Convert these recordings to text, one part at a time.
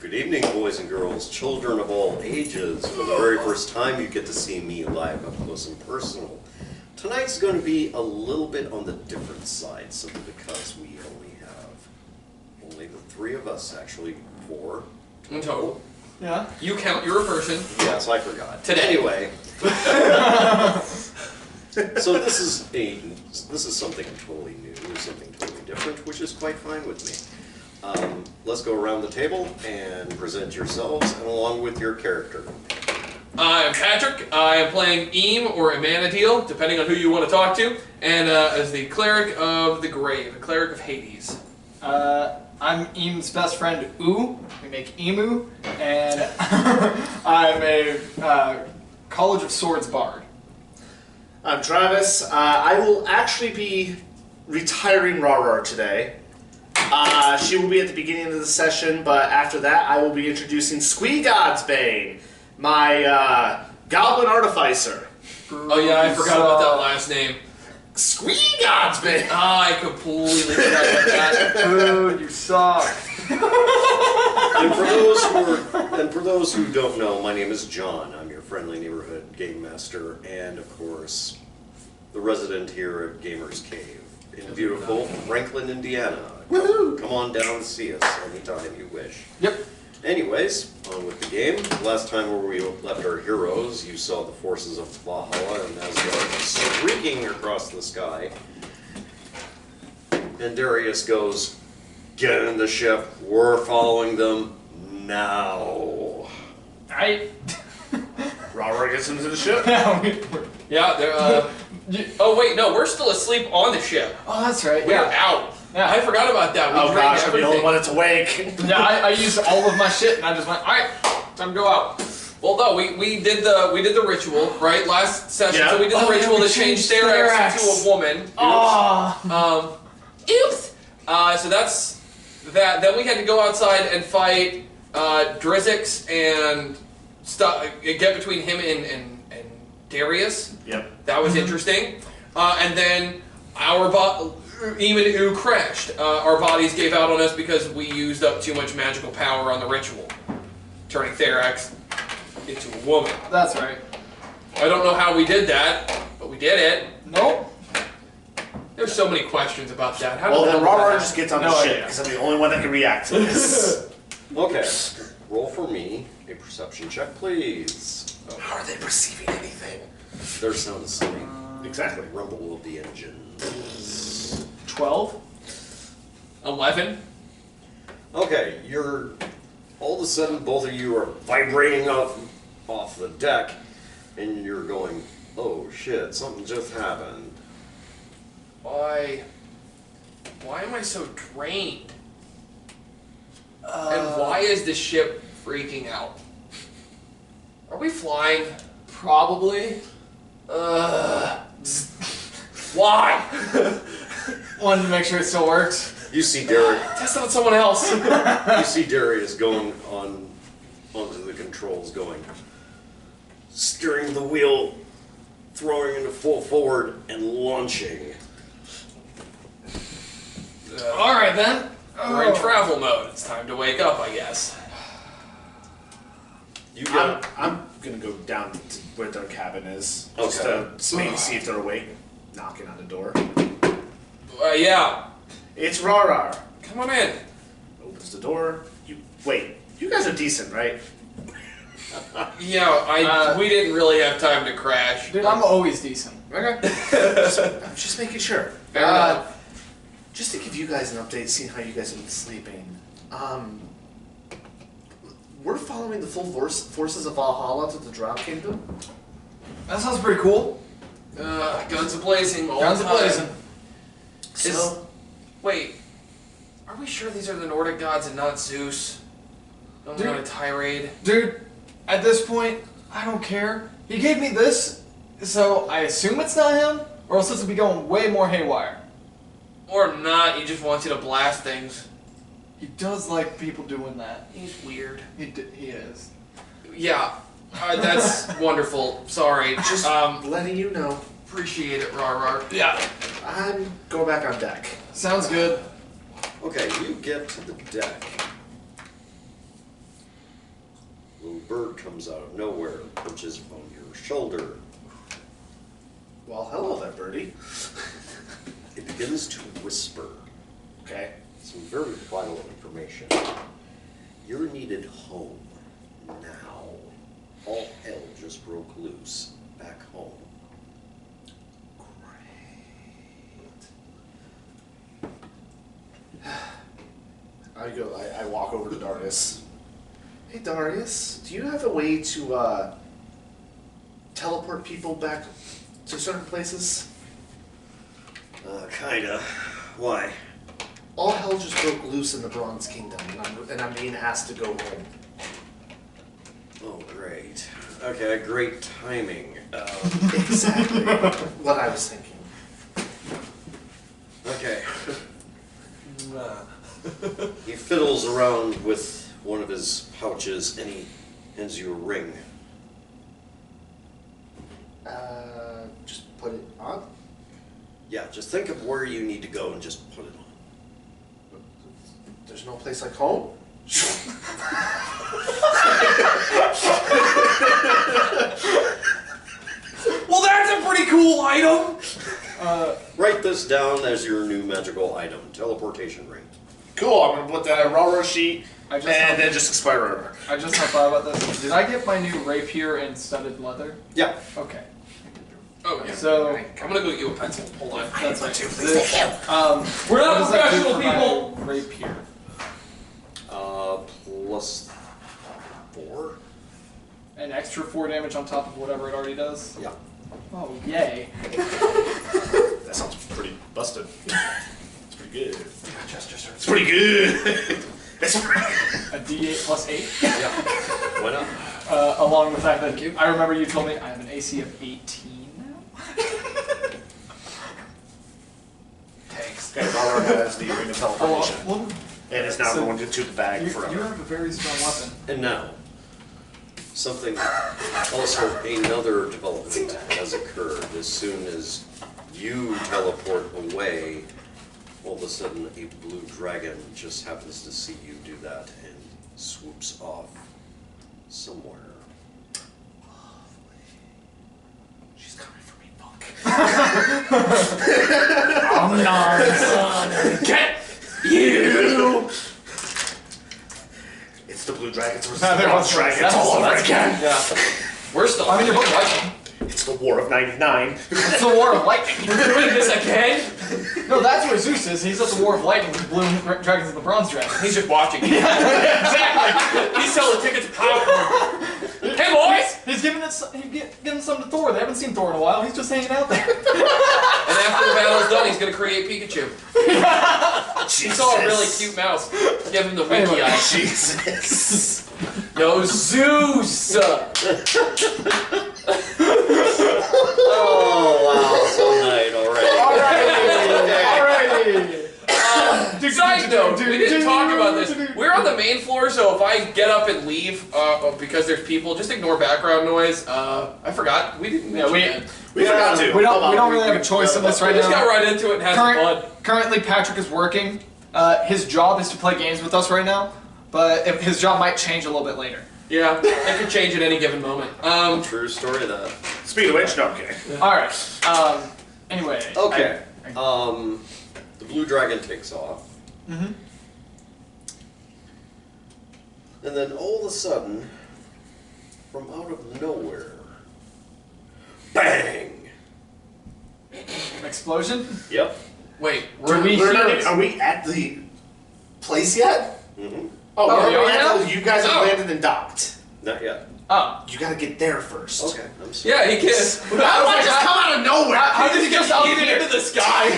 Good evening, boys and girls, children of all ages. For the very first time, you get to see me live up close and personal. Tonight's going to be a little bit on the different side, simply because we only the three of us, actually, four in total. Yeah. You count. You're a person. Yes, I forgot. Today. Anyway. So this is something totally new, something totally different, which is quite fine with me. Let's go around the table and present yourselves, and along with your character. I'm Patrick. I am playing Eam or Amanadiel, depending on who you want to talk to, and as the cleric of the grave, a cleric of Hades. I'm Eam's best friend, Oo. We make Emu, and I'm a College of Swords bard. I'm Travis. I will actually be retiring Rawr today. She will be at the beginning of the session, but after that I will be introducing Squee Godsbane, my Goblin Artificer. Oh yeah, I forgot about that last name. Squee Godsbane! I completely forgot about that. Dude, you suck. And for those who don't know, my name is John. I'm your friendly neighborhood game master, and of course, the resident here at Gamer's Cave in beautiful Franklin, Indiana. Come on down and see us anytime you wish. Yep. Anyways, on with the game. Last time where we left our heroes, you saw the forces of Valhalla and Asgard streaking across the sky. And Darius goes, "Get in the ship. We're following them now." Rawr gets into the ship. Yeah, they're, oh wait, no, we're still asleep on the ship. Oh, that's right. We're Yeah. out. Yeah. I forgot about that. We Oh drank gosh, I'm the only everything. one that's awake. Yeah, I used all of my shit, and I just went, all right, time to go out. Well, no, we did the ritual right last session. Yeah. So we did the Oh, yeah, ritual we to change changed Therax Therax. to a woman. Oh. Oops. So that's that. Then we had to go outside and fight Drizix and get between him and Darius. Yep. That was interesting. And then even who crashed. Our bodies gave out on us because we used up too much magical power on the ritual, turning Therax into a woman. That's right. I don't know how we did that, but we did it. Nope. There's so many questions about that. How Well, did then that Rawr happen? just gets on No the ship idea. because I'm the only one that can react to this. Okay, roll for me a perception check, please. How are they perceiving anything? Their sound asleep. Exactly. Rumble of the engines. 12. 11. Okay, all of a sudden both of you are vibrating off the deck, and you're going, "Oh shit, something just happened." Why am I so drained? And why is the ship freaking out? Are we flying? Probably. Why? Wanted to make sure it still works. You see Darius. Test on someone else. You see Darius going onto the controls, going, steering the wheel, throwing into full forward, and launching. All right then. We're in travel mode. It's time to wake up, I guess. You get I'm gonna go down to where their cabin is. Just Okay. to maybe see if they're awake. Knocking on the door. Yeah. It's Rawr. Come on in. Opens the door. Wait, you guys are decent, right? Yeah, we didn't really have time to crash. Dude, I'm always decent. Okay. I'm just making sure. Fair enough. Just to give you guys an update, seeing how you guys have been sleeping. We're following the full forces of Valhalla to the Drow Kingdom. That sounds pretty cool. Guns a-blazing all Guns the time. a-blazing. So, Wait, are we sure these are the Nordic gods and not Zeus? Don't Dude. want a tirade. Dude, at this point, I don't care. He gave me this, so I assume it's not him, or else this would be going way more haywire. Or not, he just wants you to blast things. He does like people doing that. He's weird. He is. Yeah, that's wonderful. Sorry. just letting you know. Appreciate it, rar. Yeah. I'm going back on deck. Sounds good. Okay, you get to the deck. comes out of nowhere, perches on your shoulder. Well, hello there, birdie. It begins to whisper Okay. some very vital information. You're needed home now. All hell just broke loose back home. I walk over to Darius. Hey Darius, do you have a way to teleport people back to certain places? Kinda. Why? All hell just broke loose in the Bronze Kingdom, and I'm being asked to go home. Oh, great. Okay, great timing. Exactly what I was thinking. Okay. He fiddles around with one of his pouches and he hands you a ring. Just put it on. Yeah, just think of where you need to go and just put it on. There's no place like home. Well, that's a pretty cool item. Write this down as your new magical item, teleportation ring. Cool. I'm gonna put that in a raw sheet I just and then just expire over. I just have thought about this. Did I get my new rapier in studded leather? Yeah. Okay. Oh yeah. So I'm gonna go get you a pencil. Hold on. that's right. We're not what does that do professional for my people. Rapier. Plus 4? An extra 4 damage on top of whatever it already does. Yeah. Oh yay! That sounds pretty busted. It's pretty good. It's pretty good. It's A D8 plus 8. Yeah. Why not? Along the fact that I remember you told me I have an AC of 18 now. Thanks. Okay, Valor has the ring of teleportation. Well, And is now so going to the bag you forever. have a very strong weapon. And now, something also, another development has occurred. As soon as you teleport away, all of a sudden a blue dragon just happens to see you do that and swoops off somewhere. She's coming for me, Punk. I'm not. Get you. It's the blue dragons versus No, the there bronze was no dragons sense, all so over that's again. Yeah. We're still. I mean, you're both right. It's the War of 99. It's the War of Lightning. We're doing this again. No, that's where Zeus is. He's at the War of Lightning with the blue dragons and the bronze dragons. He's just watching. Exactly. He's selling tickets to popcorn. Hey boys. He's giving some to Thor. They haven't seen Thor in a while. He's just hanging out there. And after the battle's done, he's gonna create Pikachu. He saw a really cute mouse. Give him the winky Anyway. eye. Jesus. Yo, Zeus! Oh, wow, it's all night already. Alrighty. Side note, we didn't talk about this. We're on the main floor, so if I get up and leave because there's people, just ignore background noise. I forgot. We didn't mention that. We forgot to. We don't really have a choice in this right We just got now. right into it and had some fun. Currently, Patrick is working. His job is to play games with us right now, but his job might change a little bit later. Yeah, it could change at any given moment. True story of that. Speaking of which, no, I'm kidding. All right. Anyway. Okay. The blue dragon takes off. Mm-hmm. And then all of a sudden, from out of nowhere, bang! Explosion. Yep. Wait, Do we hear it? Are we at the place yet? Mm-hmm. Oh, Oh, we we are are at now? the, you guys have Oh. landed and docked. Not yet. Oh. You gotta get there first. Okay, I'm sorry. yeah, he can. How did I just come out of nowhere? How did he just up Get here? into the sky.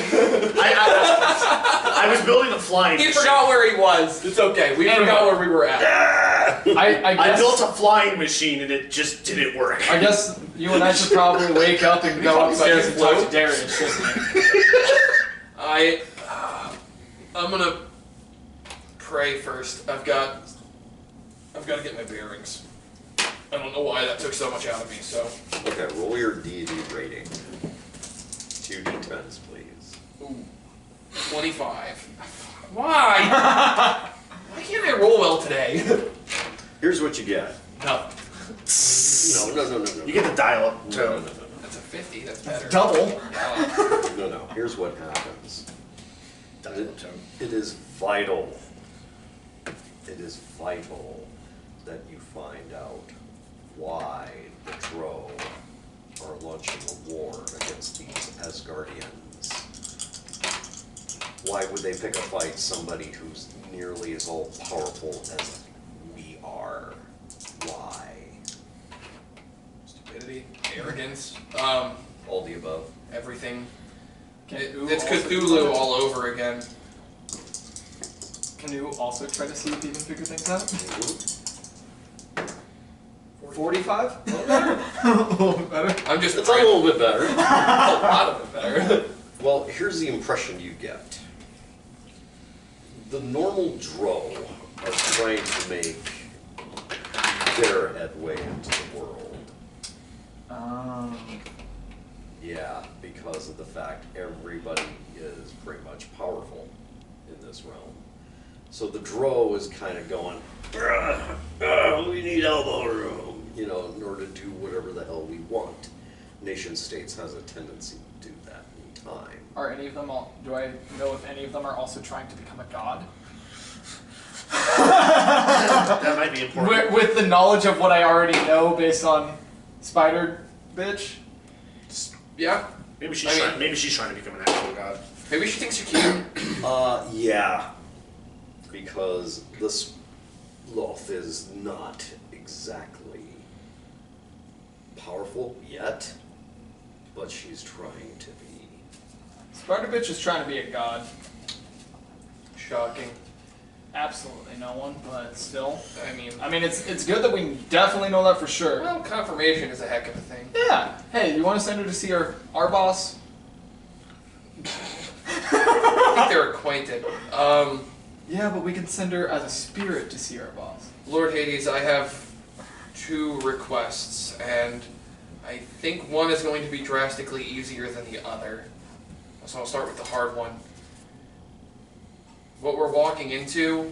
I was building a flying He machine. forgot where he was. It's okay. We Anyway. forgot where we were at. I I guess, built a flying machine and it just didn't work. I guess you and I should probably wake up and go talking about upstairs and his talk flu? to Darius, shouldn't we? I'm gonna pray first. I've got to get my bearings. I don't know why that took so much out of me. So, Okay, roll your deity rating. 2d10s, please. ooh, 25. Why? Why can't I roll well today? Here's what you get. No. No. You get the dial-up No. tone. That's a 50. That's better. Double. Wow. No. Here's what happens. Dial-up tone. It is vital. It is vital that you find out why the Drow are launching a war against these Asgardians. Why would they pick a fight somebody who's nearly as all powerful as we are? Why? Stupidity, arrogance, All the above. everything. Can Ooh It's also do Cthulhu that? all over again. Can you also try to see if you can figure things out? Mhm. 45? A little bit better. I'm just It's a little bit better. a lot of it better. Well, here's the impression you get. The normal Drow are trying to make their headway into the world. Yeah, because of the fact everybody is pretty much powerful in this realm. So the Drow is kind of going, we need elbow room, in order to do whatever the hell we want. Nation states has a tendency to do that in time. Are any of them do I know if any of them are also trying to become a god? That might be important. With the knowledge of what I already know based on Spider Bitch? Yeah. Maybe she's trying to become an actual god. Maybe she thinks you're cute. Yeah. Because this Loth is not exactly powerful yet, but she's trying to be. Spider Bitch is trying to be a god. Shocking. Absolutely no one, but still. I mean, It's good that we definitely know that for sure. well, confirmation is a heck of a thing. Yeah. Hey, you want to send her to see our boss? I think they're acquainted. Yeah, but we can send her as a spirit to see our boss. Lord Hades, I have 2 requests, and I think one is going to be drastically easier than the other. So I'll start with the hard one. What we're walking into,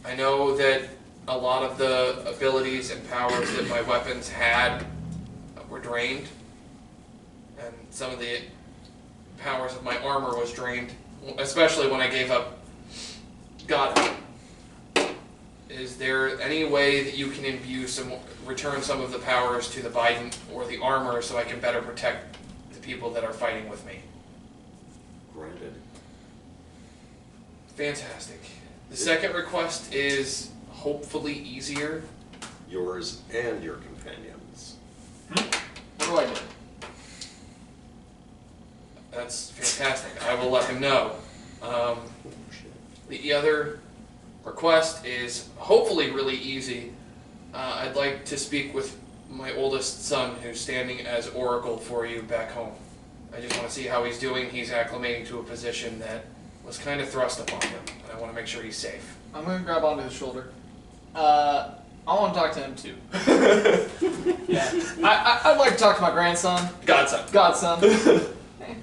I know that a lot of the abilities and powers that my weapons had were drained, and some of the powers of my armor was drained, especially when I gave up godhood. Is there any way that you can return some of the powers to the Biden or the armor so I can better protect the people that are fighting with me? Granted. Fantastic. The second request is hopefully easier. Yours and your companions. What do I get? That's fantastic. I will let him know. Oh, shit. The other request is hopefully really easy. I'd like to speak with my oldest son who's standing as Oracle for you back home. I just want to see how he's doing. He's acclimating to a position that was kind of thrust upon him, and I want to make sure he's safe. I'm gonna grab onto his shoulder. I want to talk to him too. Yeah. I'd like to talk to my grandson. Godson. Godson. Hey,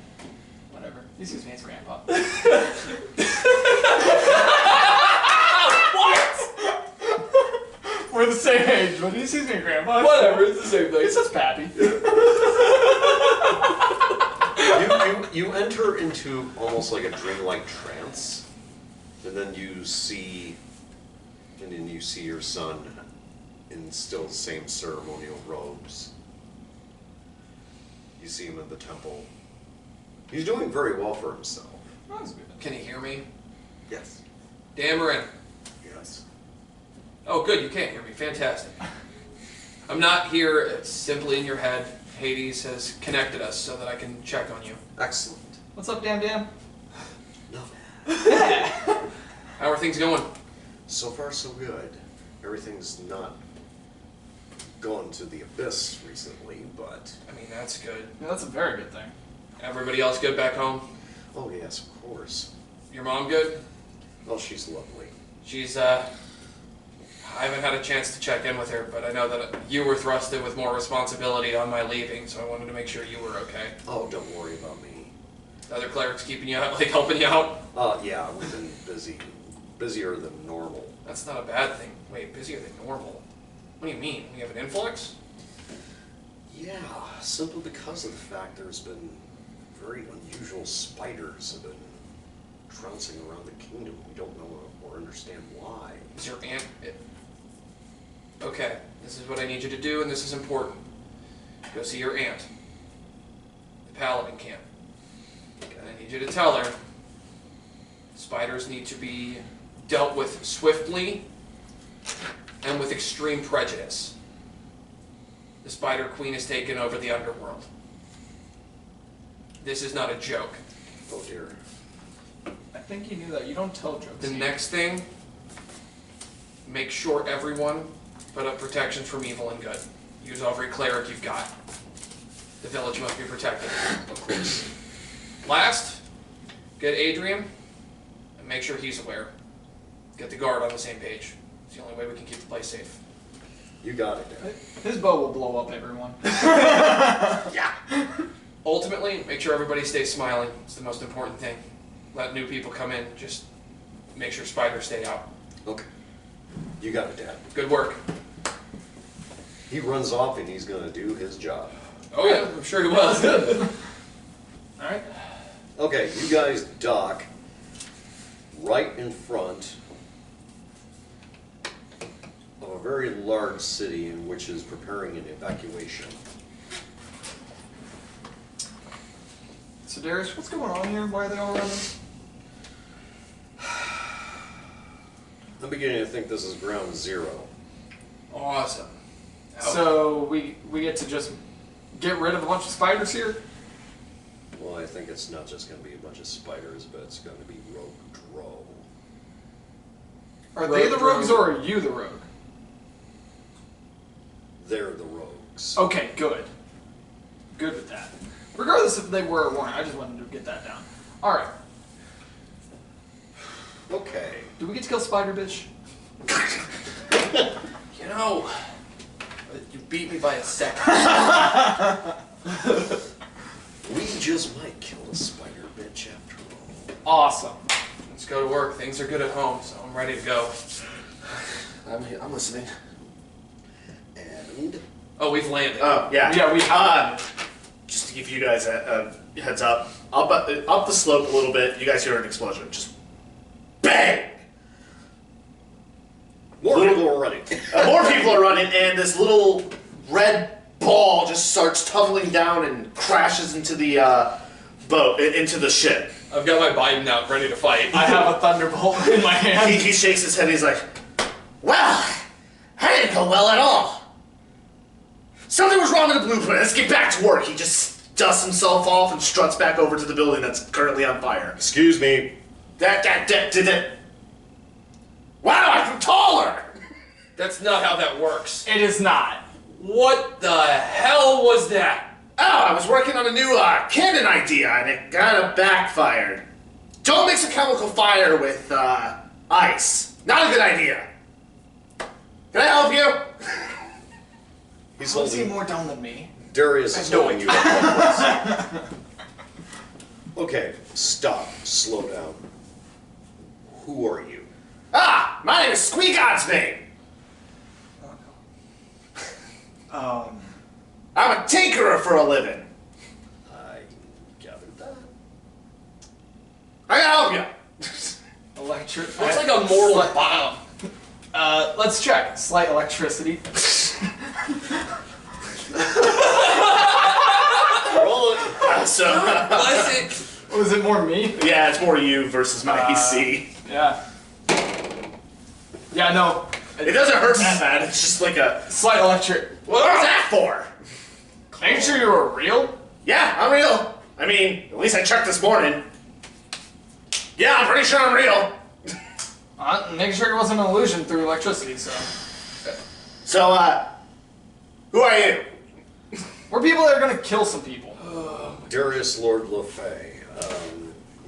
whatever. He sees me as grandpa. What? We're the same age, but he sees me as grandpa. Whatever, it's the same thing. He says pappy. You enter into almost like a dreamlike trance, and then you see your son in still the same ceremonial robes. You see him in the temple. He's doing very well for himself. That's good. Can he hear me? Yes. Dameron. Yes. Oh, good, you can hear me. Fantastic. I'm not here simply in your head. Hades has connected us so that I can check on you. Excellent. What's up, Dam? Not Yeah. How are things going? So far, so good. Everything's not gone to the abyss recently, but I mean, that's good. Yeah, that's a very good thing. Everybody else good back home? oh yes, of course. Your mom good? Oh, she's lovely. She's, I haven't had a chance to check in with her, but I know that you were thrusted with more responsibility on my leaving, so I wanted to make sure you were okay. Oh, don't worry about me. The other clerics keeping you out, like helping you out? Yeah, we've been busier than normal. That's not a bad thing. Wait, busier than normal? What do you mean? We have an influx? Yeah, simply because of the fact there's been very unusual spiders have been trouncing around the kingdom. We don't know or understand why. Is your aunt... Okay, this is what I need you to do, and this is important. Go see your aunt. The Paladin camp. And I need you to tell her spiders need to be dealt with swiftly and with extreme prejudice. The Spider Queen has taken over the underworld. This is not a joke. Oh dear. I think you knew that. You don't tell jokes. The next thing, make sure everyone put up protections from evil and good. Use every cleric you've got. The village must be protected. Of course. Last, get Adrian and make sure he's aware. Get the guard on the same page. It's the only way we can keep the place safe. You got it, Dad. His bow will blow up everyone. Yeah. Ultimately, make sure everybody stays smiling. It's the most important thing. Let new people come in. Just make sure spiders stay out. Okay. You got it, Dad. Good work. He runs off and he's gonna do his job. Oh yeah, I'm sure he was. Alright. Okay, you guys dock right in front of a very large city in which is preparing an evacuation. So Darius, what's going on here? Why are they all around us? I'm beginning to think this is ground zero. Awesome. So we get to just get rid of a bunch of spiders here? Well, I think it's not just going to be a bunch of spiders, but it's going to be rogue drow. Are they the rogues or are you the rogue? They're the rogues. Okay, good. Good with that. Regardless if they were or weren't, I just wanted to get that down. Alright. Okay. Do we get to kill Spider Bitch? You know, you beat me by a second. We just might kill a spider bitch after all. Awesome. Let's go to work. Things are good at home, so I'm ready to go. I'm listening. And Oh, we've landed. Oh, yeah. Yeah, we just to give you guys a heads up, up the slope a little bit, you guys hear an explosion. Just bang! more people are running. More people are running, and this little red ball just starts tumbling down and crashes into the boat, into the ship. I've got my Biden out, ready to fight. I have a thunderbolt in my hand. He shakes his head, he's like, well, that didn't go well at all. Something was wrong with the blueprint, let's get back to work. He just dusts himself off and struts back over to the building that's currently on fire. Excuse me. That. Wow, I'm taller! That's not how that works. It is not. What the hell was that? Oh, I was working on a new cannon idea and it kind of backfired. Don't mix a chemical fire with ice. Not a good idea. Can I help you? He's How is he holding. more dumb than me? Darius is I know holding it. you up. Okay, stop. Slow down. Who are you? Ah, my name is Squeakod's name. I'm a tinkerer for a living. I gathered that. I can help you. Electric. Looks like a mortal bomb. Let's check. Slight electricity. Roll it. So, Bless it. Was it more me? yeah, it's more you versus my AC. Yeah. Yeah, no. It doesn't hurt that bad. It's just like a. Slight electric. What was that for? Make sure you were real. Yeah, I'm real. I mean, at least I checked this morning. Yeah, I'm pretty sure I'm real. Make sure it wasn't an illusion through electricity, so. So, who are you? We're people that are gonna kill some people. Darius Lord LaFay,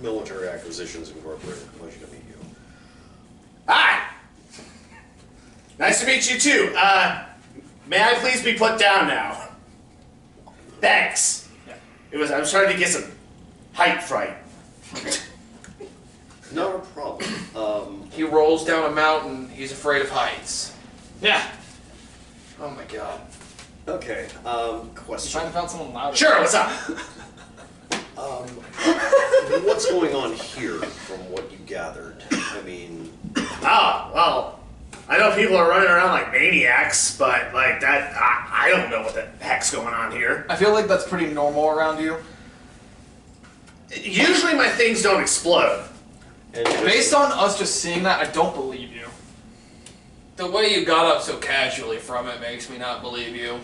Military Acquisitions Incorporated. Pleasure to meet you. Hi. Nice to meet you too. May I please be put down now? Thanks. Yeah. I was trying to get some height fright. Not a problem. He rolls down a mountain. He's afraid of heights. Yeah. You Question. trying to find someone louder? Sure, what's up? What's going on here from what you gathered? I mean, Oh, well, I know people are running around like maniacs, but like that, I don't know what the heck's going on here. I feel like that's pretty normal around you. Usually my things don't explode. and just- Based on us just seeing that, I don't believe you. The way you got up so casually from it makes me not believe you.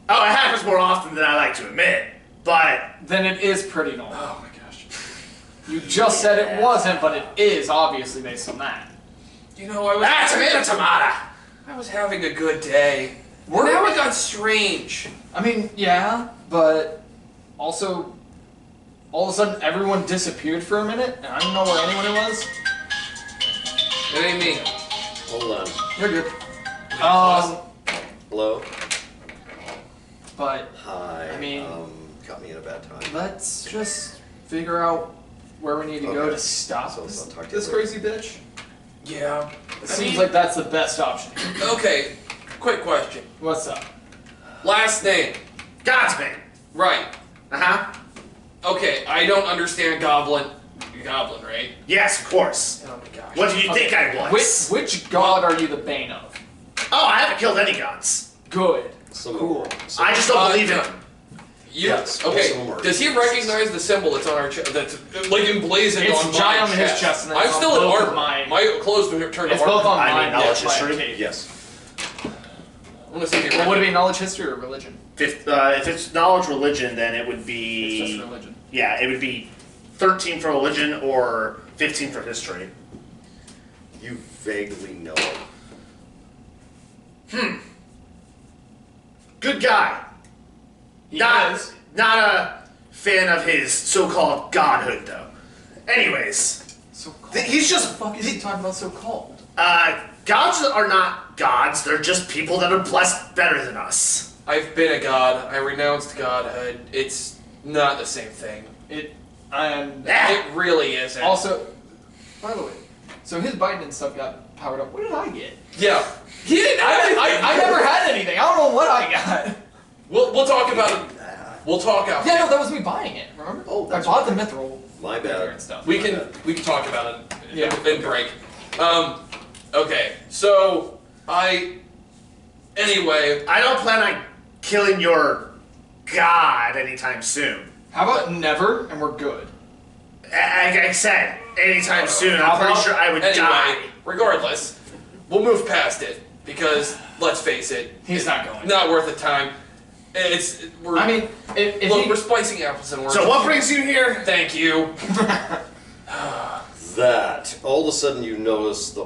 Oh, it happens more often than I like to admit, but Then it is pretty normal. Oh my gosh. You just said it wasn't, but it is obviously based on that. You know, I was having a good day. We're- Now it got strange. I mean, yeah, but also, all of a sudden everyone disappeared for a minute, and I don't know where anyone was. It ain't me. Hold on. You're good. Hello? But Hi. I mean- Caught me at a bad time. let's just figure out where we need to go Okay. to stop So, this, I'll talk to you this later. crazy bitch. Yeah. It seems like that's the best option. Okay, quick question. What's up? Last name. Godsman. Right. Uh-huh. Okay, I don't understand goblin. Goblin, right? Yes, of course. Oh my gosh. What do you think I was? Which god are you the bane of? Oh, I haven't killed any gods. Good. Some Cool. of them. Some I just don't believe in no. them. You, Yes, most of them okay, are does he Jesus. recognize the symbol that's on our chest? That's like emblazoned It's on giant my on his chest. chest, and I'm it's still on in both of armor. mine. My clothes turned to It's armor. both on I mean, mine. knowledge by a history? cave. Yes. I'm gonna sit here. Well, would it be knowledge, history, or religion? If it's knowledge religion, then it would It's be... just religion. Yeah, it would be 13 for religion or 15 for history. You vaguely know. Good guy. He Not, is. not a fan of his so-called godhood, though. Anyways, So called. he's just... What the fuck is he talking about so called? Gods are not gods. They're just people that are blessed better than us. I've been a god. I renounced godhood. It's not the same thing. And It really isn't. also, by the way, so his Biden and stuff got powered up. What did I get? Yeah. He didn't. I never had anything. I don't know what I got. We'll talk about it. We'll talk out. Yeah, no, that was me buying it. Remember? Oh, I that's bought the mithril My gear bad. and stuff. We can talk about it Yeah. in break. Okay. So anyway. I don't plan on killing your god anytime soon. How about never, and we're good. Like I said, anytime soon. How I'm pretty about- sure I would die. Anyway, regardless, we'll move past it because let's face it, He's it's not going. Not worth the time. We're. I mean, if look, he, we're spicing apples and oranges. So what brings you here? Thank you. That. All of a sudden you notice the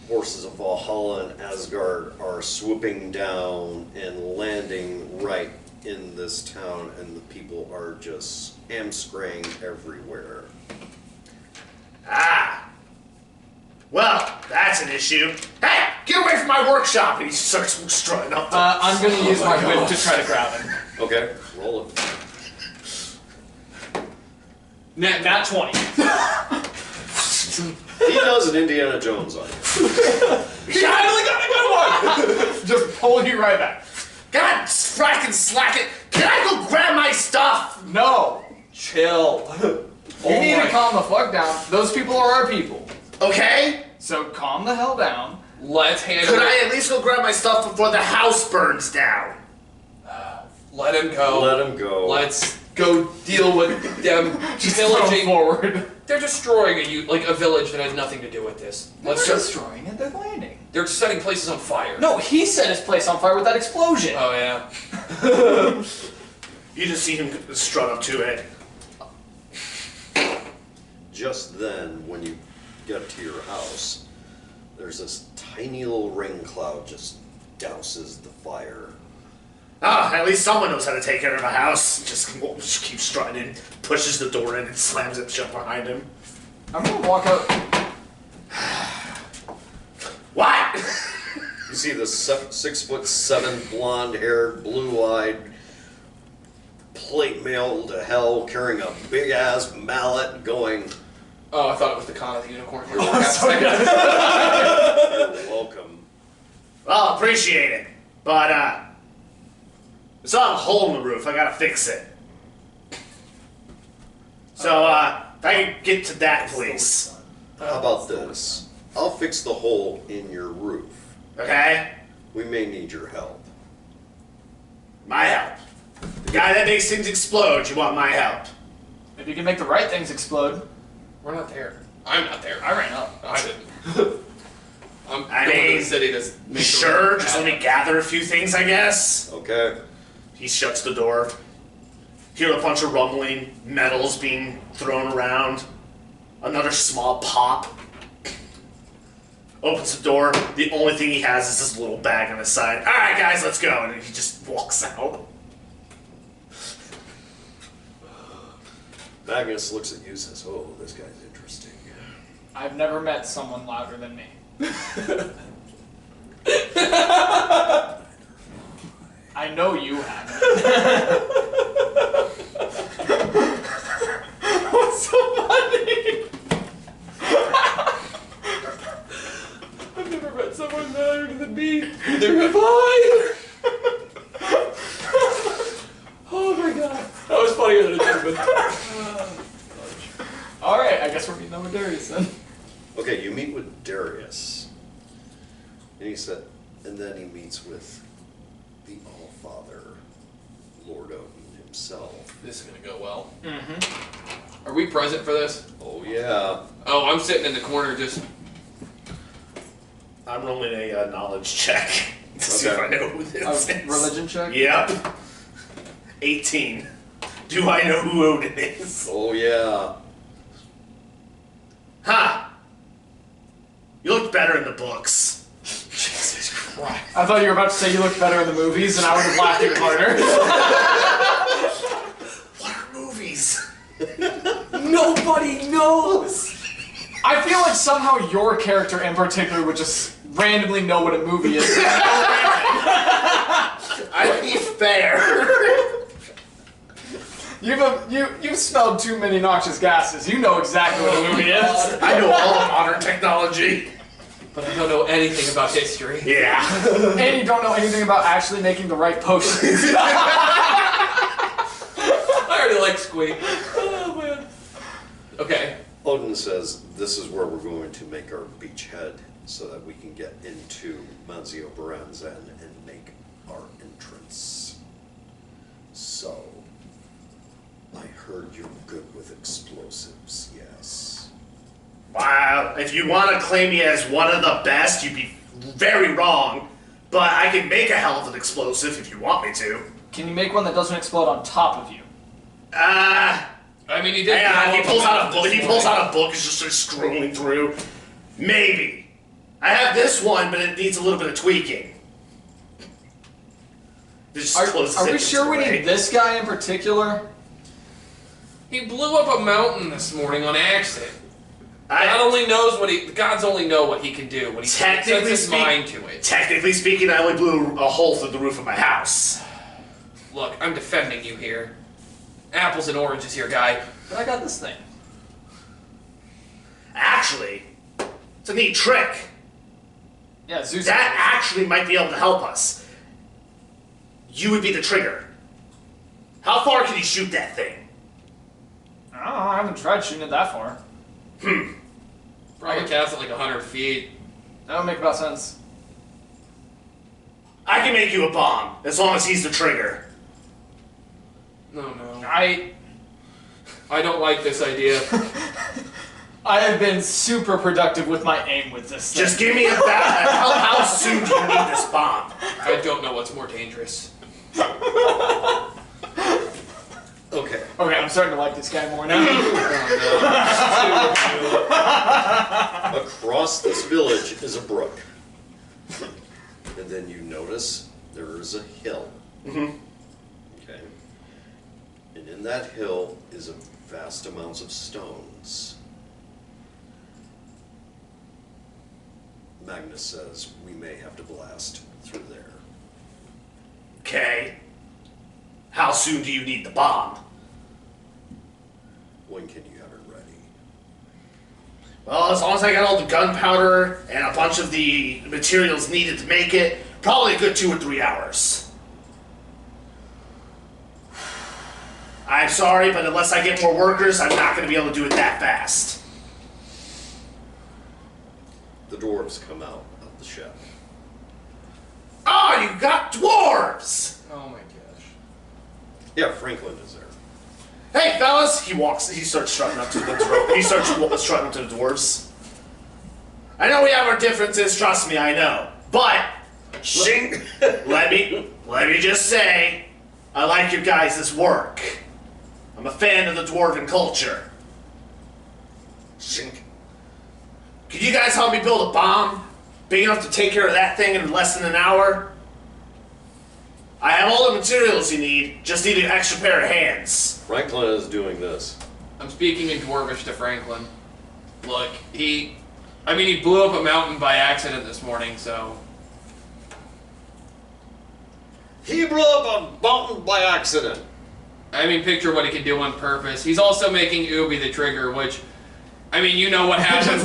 forces of Valhalla and Asgard are swooping down and landing right in this town, and the people are just hamstraying everywhere. Ah. Well, that's an issue. Hey, get away from my workshop! And he starts strutting up. I'm gonna use my whip to try to grab him. Okay, roll it. Nat 20. He does an Indiana Jones on you. He finally got a good one. Just pull you right back. God, frack and slack it! Can I go grab my stuff? No. Chill. You need to calm the fuck down. Those people are our people. Okay? So calm the hell down. Let's handle Could it. I at least go grab my stuff before the house burns down? Let him go. Let him go. Let's go deal with them Just throw pillaging. forward. They're destroying a village that has nothing to do with this. Let's Let's just. destroying it. They're landing. They're setting places on fire. No, he set his place on fire with that explosion. Oh yeah. You just see him strut up to it. Just then, when you get to your house, there's this tiny little rain cloud just douses the fire. Ah, at least someone knows how to take care of a house. Just keeps strutting in, pushes the door in, and slams it shut behind him. I'm gonna walk out. What? You see this 6'7", blonde-haired, blue-eyed, plate mail to hell, carrying a big-ass mallet, going, Oh, I thought it was the con of the unicorn. For I'm sorry. "You're welcome." Well, appreciate it. But, It's not a hole in the roof. I gotta fix it. So, if I can get to that, please. How about this? I'll fix the hole in your roof. Okay? We may need your help. My help. The guy that makes things explode, you want my help. If you can make the right things explode. We're not there. I'm not there. I ran up. I didn't. I'm I going to mean, the city to make Sure, just let me gather a few things, I guess. Okay. He shuts the door. Hear a bunch of rumbling, metals being thrown around. Another small pop. Opens the door. The only thing he has is this little bag on his side. Alright, guys, let's go. And he just walks out. Magnus looks at you and says, oh, this guy's interesting. I've never met someone louder than me. I know you haven't. What's so funny? I've never met someone louder than me. Neither have I. Oh my god. That was funnier than it should have been. Alright, I guess we're meeting up with Darius then. Okay, you meet with Darius. And he said, and then he meets with the All-Father, Lord Odin himself. This is going to go well. Mm-hmm. Are we present for this? Oh, yeah. Oh, I'm sitting in the corner just... I'm rolling a knowledge check to see if I know who this is. Religion check? Yep. 18. Do I know who Odin is? Oh, yeah. Ha! You look better in the books. Jesus Christ. I thought you were about to say you looked better in the movies, and I would have laughed even harder. What are movies? Nobody knows! I feel like somehow your character in particular would just randomly know what a movie is. I'd be fair. You've smelled too many noxious gases. You know exactly what a movie is. I know all the modern technology. But I don't know anything about history. Yeah. And you don't know anything about actually making the right potions. I already like Squeak. Oh, man. Okay. Odin says, this is where we're going to make our beachhead so that we can get into Manzio Baranzan and make our entrance. So, I heard you're good with explosives, yes. Wow. If you want to claim me as one of the best, you'd be very wrong. But I can make a hell of an explosive if you want me to. Can you make one that doesn't explode on top of you? I mean, he did. Hang on, he pulls out a book. He pulls out. out a book and just starts scrolling through. Maybe. I have this one, but it needs a little bit of tweaking. This just closes Are it we sure we away. need this guy in particular? He blew up a mountain this morning on accident. God I, only knows what he. The gods only know what he can do when he sets his mind to it. technically speaking, I only blew a hole through the roof of my house. Look, I'm defending you here. Apples and oranges here, guy. But I got this thing. Actually, it's a neat trick. Yeah, Zeus. That actually might be able to help us. You would be the trigger. How far can you shoot that thing? I don't know, I haven't tried shooting it that far. Probably cast at like 100 feet. That would make about sense. I can make you a bomb, as long as he's the trigger. No. I don't like this idea. have been super productive with my aim with this thing. Just give me a how soon do you need this bomb? I don't know what's more dangerous. Okay. Okay, I'm starting to like this guy more now. Across this village is a brook. And then you notice there is a hill. Mm-hmm. Okay. And in that hill is a vast amounts of stones. Magnus says we may have to blast through there. Okay. How soon do you need the bomb? When can you have it ready? Well, as long as I got all the gunpowder and a bunch of the materials needed to make it, probably a good 2 or 3 hours. I'm sorry, but unless I get more workers, I'm not going to be able to do it that fast. The dwarves come out of the shed. Oh, you got dwarves! Oh my gosh. Yeah, Franklin is there. Hey, fellas! He starts strutting up to the dwarves. He starts strutting up to the dwarves. I know we have our differences, trust me, I know. But, shing, let me just say, I like your guys' work. I'm a fan of the dwarven culture. Shink. Could you guys help me build a bomb big enough to take care of that thing in less than an hour? I have all the materials you need, just need an extra pair of hands. Franklin is doing this. I'm speaking in Dwarvish to Franklin. Look, he blew up a mountain by accident this morning, so... He blew up a mountain by accident. I mean, picture what he can do on purpose. He's also making Ubi the trigger, which... I mean, you know what happened.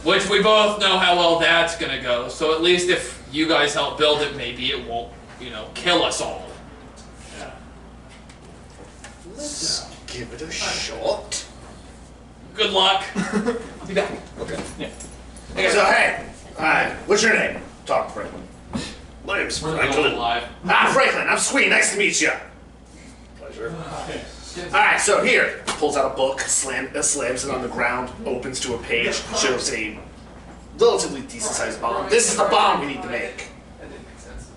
Which we both know how well that's gonna go. So at least if you guys help build it, maybe it won't, kill us all. Yeah. Let's give it a shot. Good luck. I'll be back. Okay. Yeah. So, hey, what's your name? Talk, Franklin. My name's We're Franklin. alive. Franklin, I'm Squee, nice to meet you. Pleasure. Alright, so here, pulls out a book, slams it on the ground, opens to a page, shows a relatively decent sized bomb. This is the bomb we need to make. That didn't make sense.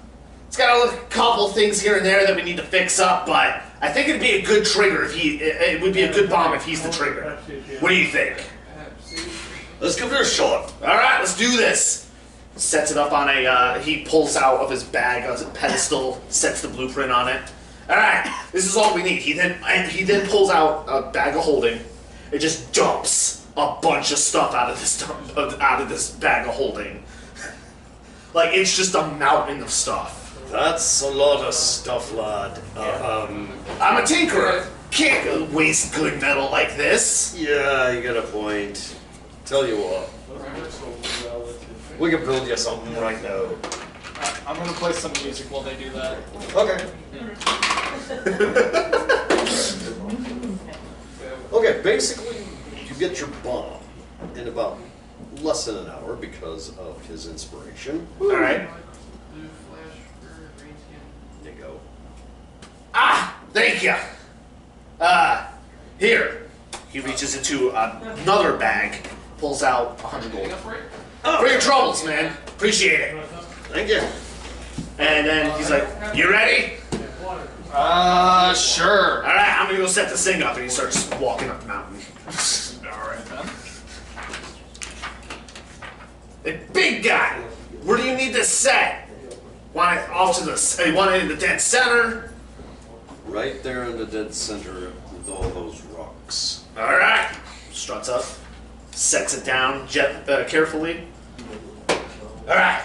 It's got a couple things here and there that we need to fix up, but I think it'd be a good trigger if it would be a good bomb if he's the trigger. What do you think? Let's give it a shot. Alright, let's do this. Sets it up on he pulls out of his bag a pedestal, sets the blueprint on it. Alright, this is all we need. He then pulls out a bag of holding. It just dumps a bunch of stuff out of this bag of holding. Like, it's just a mountain of stuff. That's a lot of stuff, lad. I'm a tinkerer. Can't waste good metal like this. Yeah, you got a point. Tell you what, we can build you something right now. I'm gonna play some music while they do that. Okay. Okay, basically, you get your bomb in about less than an hour because of his inspiration. Alright. There you go. Thank you. Here. He reaches into another bag, pulls out 100 gold. For your troubles, man. Appreciate it. Thank you. And then he's like, you ready? Sure. Alright, I'm gonna go set this thing up, and he starts walking up the mountain. Alright then. Hey, big guy! Where do you need this set? Want it off to the you want it in the dead center? Right there in the dead center with all those rocks. Alright. Struts up, sets it down carefully. Alright.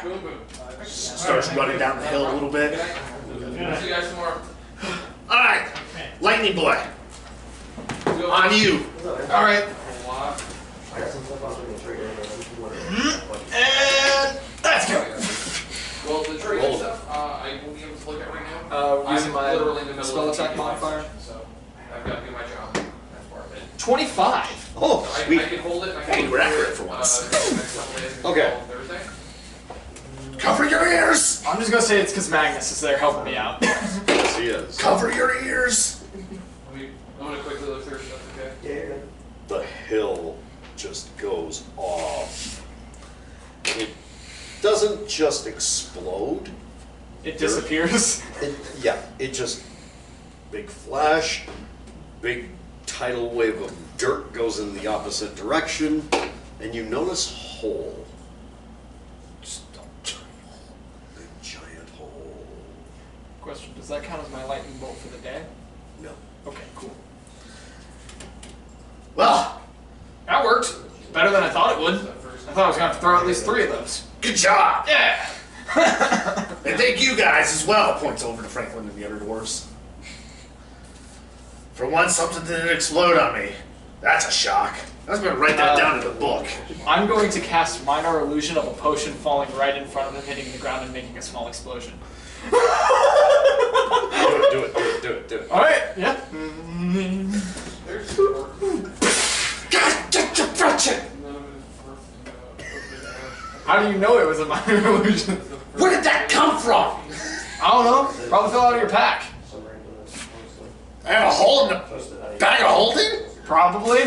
Starts running down the hill a little bit. See you guys tomorrow. Alright. Lightning boy. On you. Alright. And let's go. Well, the trading stuff, I won't be able to look at right now. Using I'm my literally in the middle spell of attack my modifier. So I've got to do my job. That's part of it. 25. Oh, I sweet. can hold it. Hey, we're accurate for once. Okay. Thursday. Cover your ears! I'm just gonna say it's because Magnus is there helping me out. Yes, he is. Cover your ears! I'm gonna quickly look through stuff, okay? The hill just goes off. It doesn't just explode. It disappears. It just big flash, big tidal wave of dirt goes in the opposite direction, and you notice hole. Just a big giant hole. Question, does that count as my lightning bolt for the day? No. Okay, cool. Well, That worked. Better than I thought it would. I thought I was gonna have to throw at least 3 of those. good job! Yeah! And thank you guys as well, points over to Franklin and the other dwarves. For once, something didn't explode on me. That's a shock. I was gonna write that down in the book. I'm going to cast Minor Illusion of a potion falling right in front of him, hitting the ground and making a small explosion. Do it. All right. Yeah. There's your How do you know it was a minor illusion? Where did that come from? I don't know. Probably fell out of your pack. I have a hole in the bag of holding? Probably.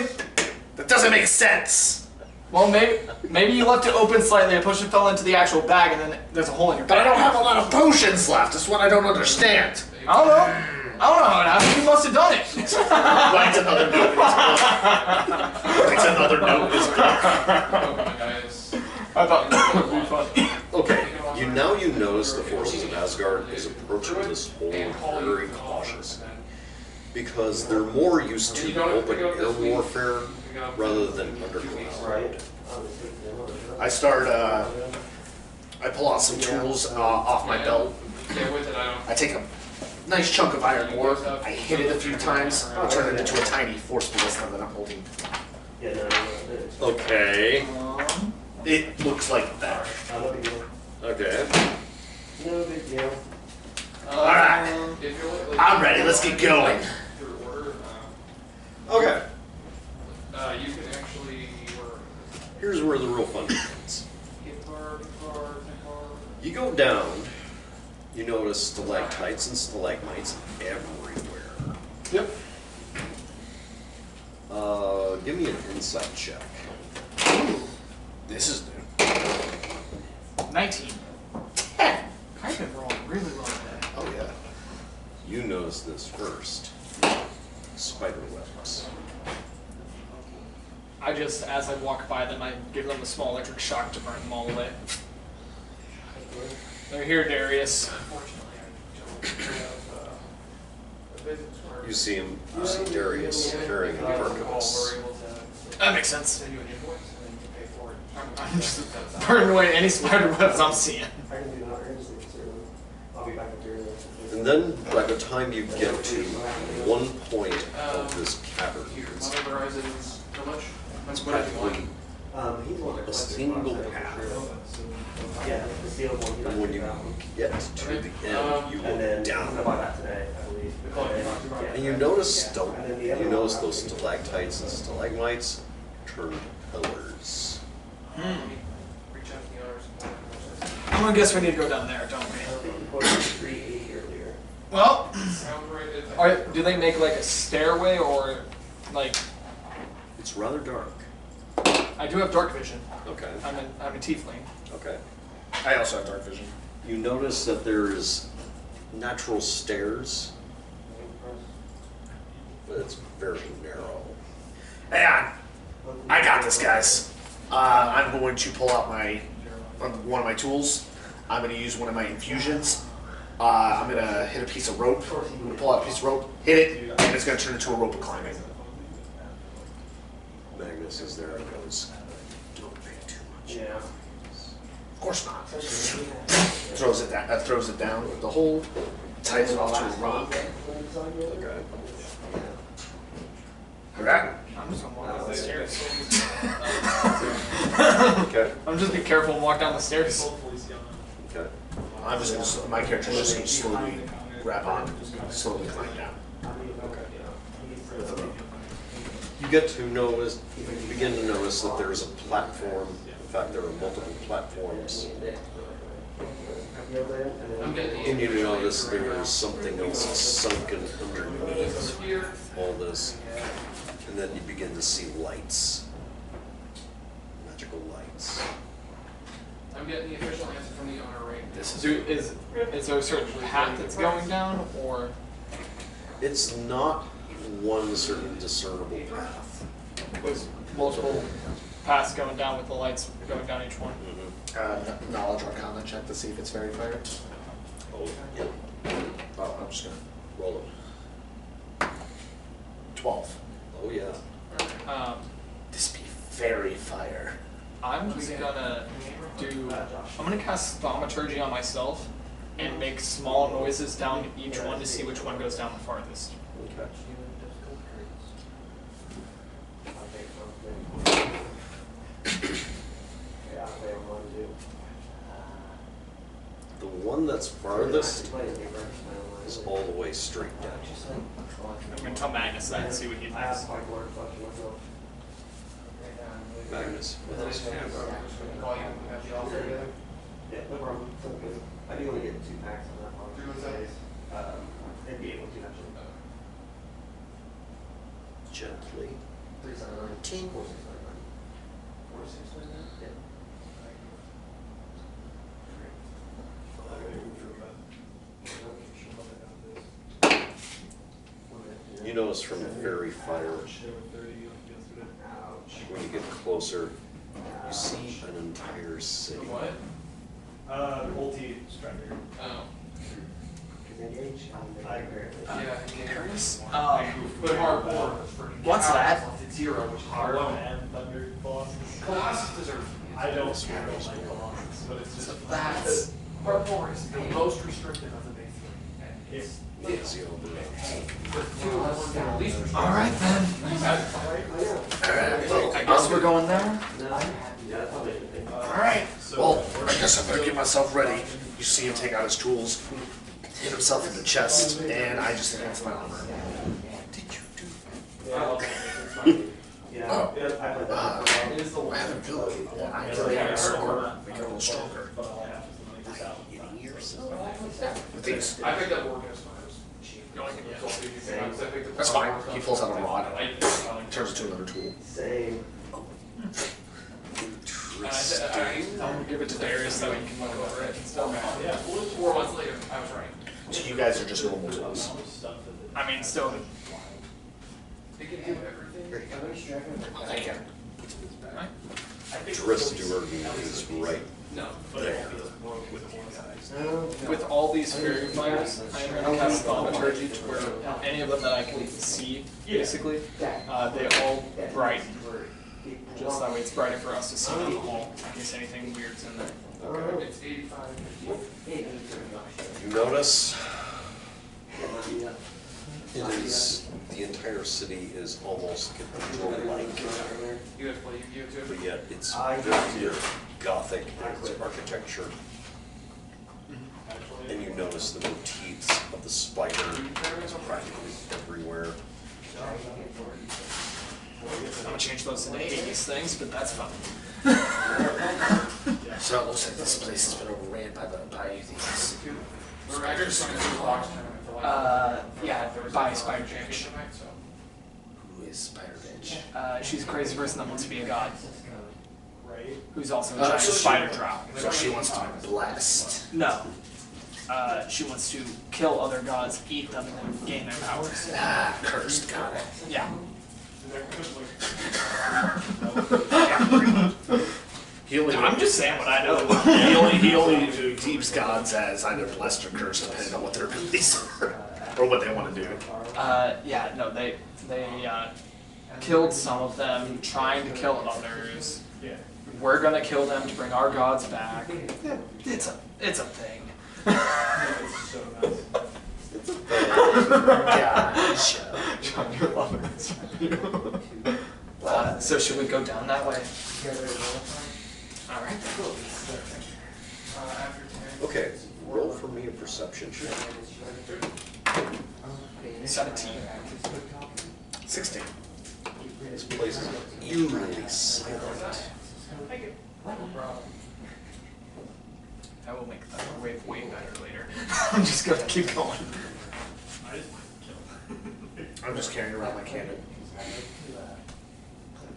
That doesn't make sense. Well, maybe you left it open slightly. A potion fell into the actual bag, and then there's a hole in your But I bag. don't have a lot of potions left. That's what I don't understand. I don't know. I don't know how it happened. You must have done it. Writes another note in his book. Writes another note in his book. guys. I thought that would be funny. Okay, you notice the forces of Asgard is approaching this hole very cautiously because they're more used to open air warfare rather than underground. I start, I pull out some tools off my belt. Yeah, with it, I don't. I take a nice chunk of iron ore, I hit it a few times, I turn it into a tiny force pistol that I'm holding. Okay. It looks like that. Okay. No big deal. Alright, If you're like, I'm ready, let's get going. through order, Okay. you can actually. Here's where the real fun begins. You go down, you notice stalactites and stalagmites everywhere. Yep. Give me an insight check. This is new. 19. 10. I've been rolling really well today. Oh yeah. You notice this first. Spider webs. I just, as I walk by them, I give them a small electric shock to burn them all away. They're here, Darius. You see Darius carrying an arquebus. That makes sense. I'm just burning away any spider webs I'm seeing. I can do that earnestly, certainly. I'll be back up here. And then, by the time you get to one point of this cavern, it's Horizons, how much? it's practically He's one a single path. Yeah, the sealed one. And when you get to the end, you and look then down. I bought that today, I believe. And you notice those stalactites and stalagmites turn to pillars. Reach out to the owners. I'm gonna guess we need to go down there, don't we? I think we quoted 380 earlier. Well, Sound right? do they make like a stairway or like? It's rather dark. I do have dark vision. Okay. I'm a tiefling. Okay. I also have dark vision. You notice that there's natural stairs, but it's very narrow. Hang on. I got this, guys. I'm going to pull out one of my tools. I'm going to use one of my infusions. I'm going to hit a piece of rope. I'm going to pull out a piece of rope, hit it, and it's going to turn into a rope of climbing. Magnus is there and goes, "Don't pay too much." Yeah. Of course not. Throws it down the hole, ties it off to a rock. Okay. Alright. I'm just gonna walk down the stairs. Okay. I'm just be careful and walk down the stairs. Okay. I'm just gonna, my character's just gonna slowly grab on, slowly climb down. You get to notice, you begin to notice that there's a platform. In fact, there are multiple platforms. And you notice there is something else sunken underneath all this. And then you begin to see lights. Magical lights. I'm getting the official answer from the owner right now. Is there a certain path that's going down, or It's not one certain discernible path. was multiple paths going down with the lights going down each one? Knowledge Arcana check to see if it's very fire. Oh, yep. Oh, I'm just gonna Roll it. 12. Oh, yeah. This be very fire. I'm just gonna I'm gonna cast thaumaturgy on myself and make small noises down each one to see which one goes down the farthest. Okay. The one that's farthest is all the way straight down. I'm gonna tell Magnus that and see what he I have thinks. hardboard collection myself. Magnus, what else do you have? Call you and have the all together. Yeah, no problem. It's okay. I do only get 2 packs on that one. It'd be able to actually. Gently. 379. 4699. 4699? Yeah. You notice from the fairy fire, when you get closer, you see an entire city. What? Multi-striker. Oh. Paris? But hardcore. What's that? To 0, which is Hard low. and Thunder Colossus. Colossus deserves. I don't like Colossus, but it's So just that's Hardcore is the most restrictive of the base three. It's It's the overall. With 2, we're the least restrictive. Alright then. I guess we're going there. Alright. so. Well, I guess I better get myself ready. You see him take out his tools, hit himself in the chest, and I just enhance my armor. Yeah. Oh. Yeah, I played that. It is the I have an ability that I can make my sword make it a little stronger. Eating yourself. With these. I picked up Orcus when I was cheap. That's fine. He pulls out a rod, turns it to another tool. Same. Interesting. I'm gonna give it to Darius so he can look over it and stuff. 4 months later, I was right. So you guys are just normal tools. I mean, still. It can do everything. Thank you. Dristurgi is right No. there. With all these fairy fires, I'm gonna cast thaumaturgy to where any of them that I can see, basically, they all brighten. Just that way it's brighter for us to see them all, in case anything weird's in there. Okay. It's 85. You notice it is, the entire city is almost cathedral-like, You guys play Yu-Gi-Oh too? but yet it's very Gothic in its architecture. And you notice the motifs of the spider practically everywhere. I'm gonna change those into 80s things, but that's fun. So it looks like this place has been overran by these. Spiders? Yeah, by Spider Bitch. Who is Spider Bitch? She's a crazy person that wants to be a god, Right? who's also a giant so she- spider drow. So she wants to be blessed. No. She wants to kill other gods, eat them, and then gain their powers. Ah, cursed, got it. Yeah. He only, I'm just saying what I know. he only deems gods as either blessed or cursed, depending on what their abilities are, or what they want to do. Yeah, no, they killed some of them, trying to kill others. Yeah. We're gonna kill them to bring our gods back. It's a thing. It's so nice. Yeah, John, you're loving this. So should we go down that way? All right. Okay, roll for me a perception check. 17. 16. This place is eerily silent. I will make that way better later. I'm just gonna keep going. I just like to kill. I'm just carrying around my cannon.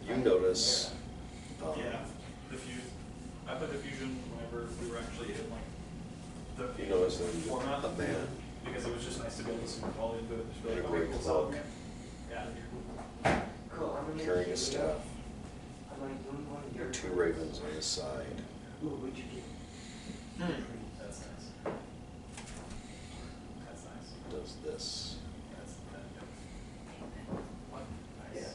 You notice Yeah, diffuse. I put diffusion whenever we were actually in like the you notice there's format a man because it was just nice to be able to see all into it. Just be in a like, gray okay, cool, cloak so yeah, Cool. I'm gonna carrying a staff. I'm like doing one of your 2 ravens on his side. Ooh, what'd you get? that's nice. That's nice. Does this. That's that. Yeah.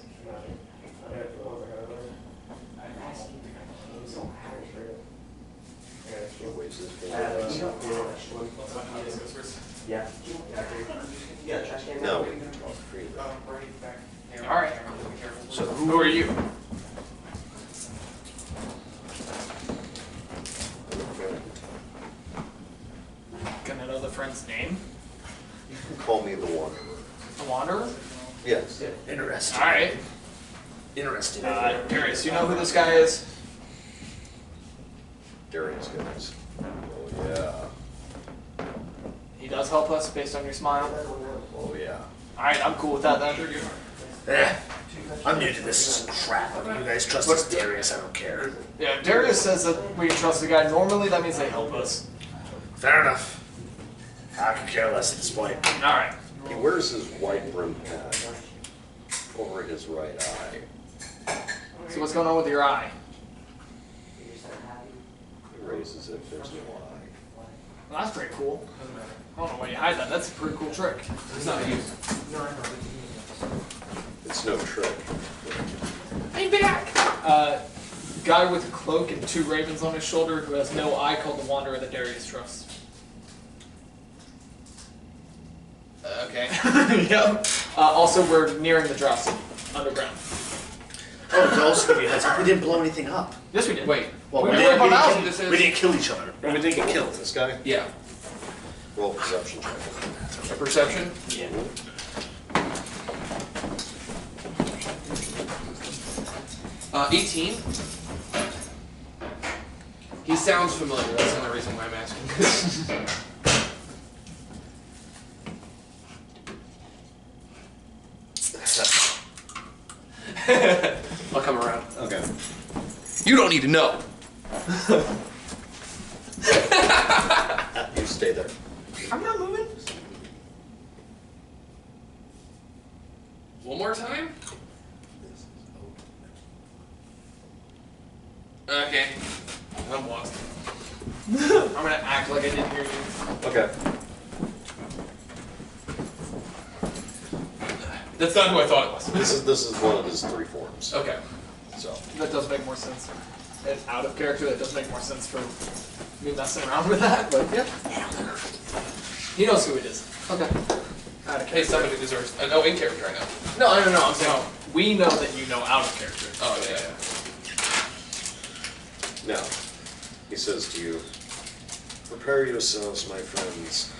I'm asking. I'm so happy for it. He waves his You finger. don't feel that one. This goes first. Yeah. Yeah, trash can. Now we can talk freely. All right. So Who are you? Gonna know the friend's name? Call me the Wanderer. A wanderer? Yes. Interesting. Alright. Interesting. Darius, you know who this guy is? Darius goes. Oh yeah. He does help us based on your smile. Oh yeah. Alright, I'm cool with that then. I'm new to this crap. You guys trust this Darius, I don't care. Yeah, Darius says that we trust the guy. Normally that means they help us. Fair enough. I could care less at this point. Alright. He wears his white brim hat over his right eye. So what's going on with your eye? He raises it, there's no eye. Well, that's pretty cool. I don't know why you hide that. That's a pretty cool trick. It's not used. It's no trick. I'm back! Guy with a cloak and 2 ravens on his shoulder who has no eye called the Wanderer that Darius trusts. Okay. Yep. Also, we're nearing the Drossy, underground. Oh, to also give you a heads up, we didn't blow anything up. Yes, we did. Wait. Well, We we, blew didn't, up we, a mountain. didn't, This is- we didn't kill each other. We didn't get killed. This guy? Yeah. Roll perception check. A perception? Yeah. 18. He sounds familiar. That's the only reason why I'm asking. I'll come around. Okay. You don't need to know. You stay there. I'm not moving. One more time? Okay. I'm lost. I'm gonna act like I didn't hear you. Okay. That's not who I thought it was. This is one of his 3 forms. Okay. So That does make more sense. It's out of character. That does make more sense for me messing around with that. But yeah, he knows who it is. Okay. Out of Hey, character. somebody deserves. Oh, in character, I know. No, I'm saying we know that you know out of character. Oh, yeah. now, he says to you, prepare yourselves, my friends.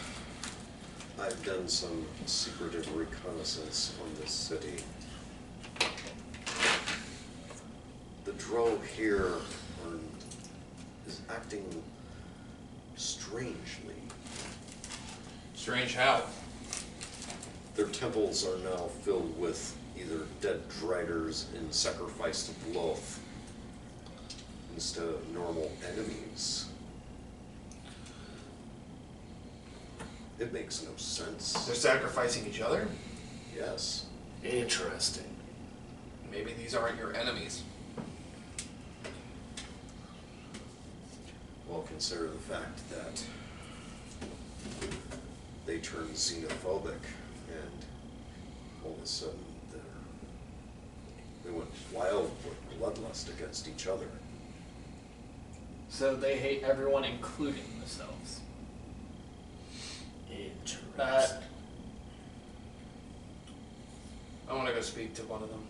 I've done some secretive reconnaissance on this city. The drow here is acting strangely. Strange how? Their temples are now filled with either dead driders in sacrifice to Loth instead of normal enemies. It makes no sense. They're sacrificing each other? Yes. Interesting. Maybe these aren't your enemies. Well, consider the fact that they turned xenophobic and all of a sudden they went wild with bloodlust against each other. So they hate everyone, including themselves. Interesting. I want to go speak to one of them.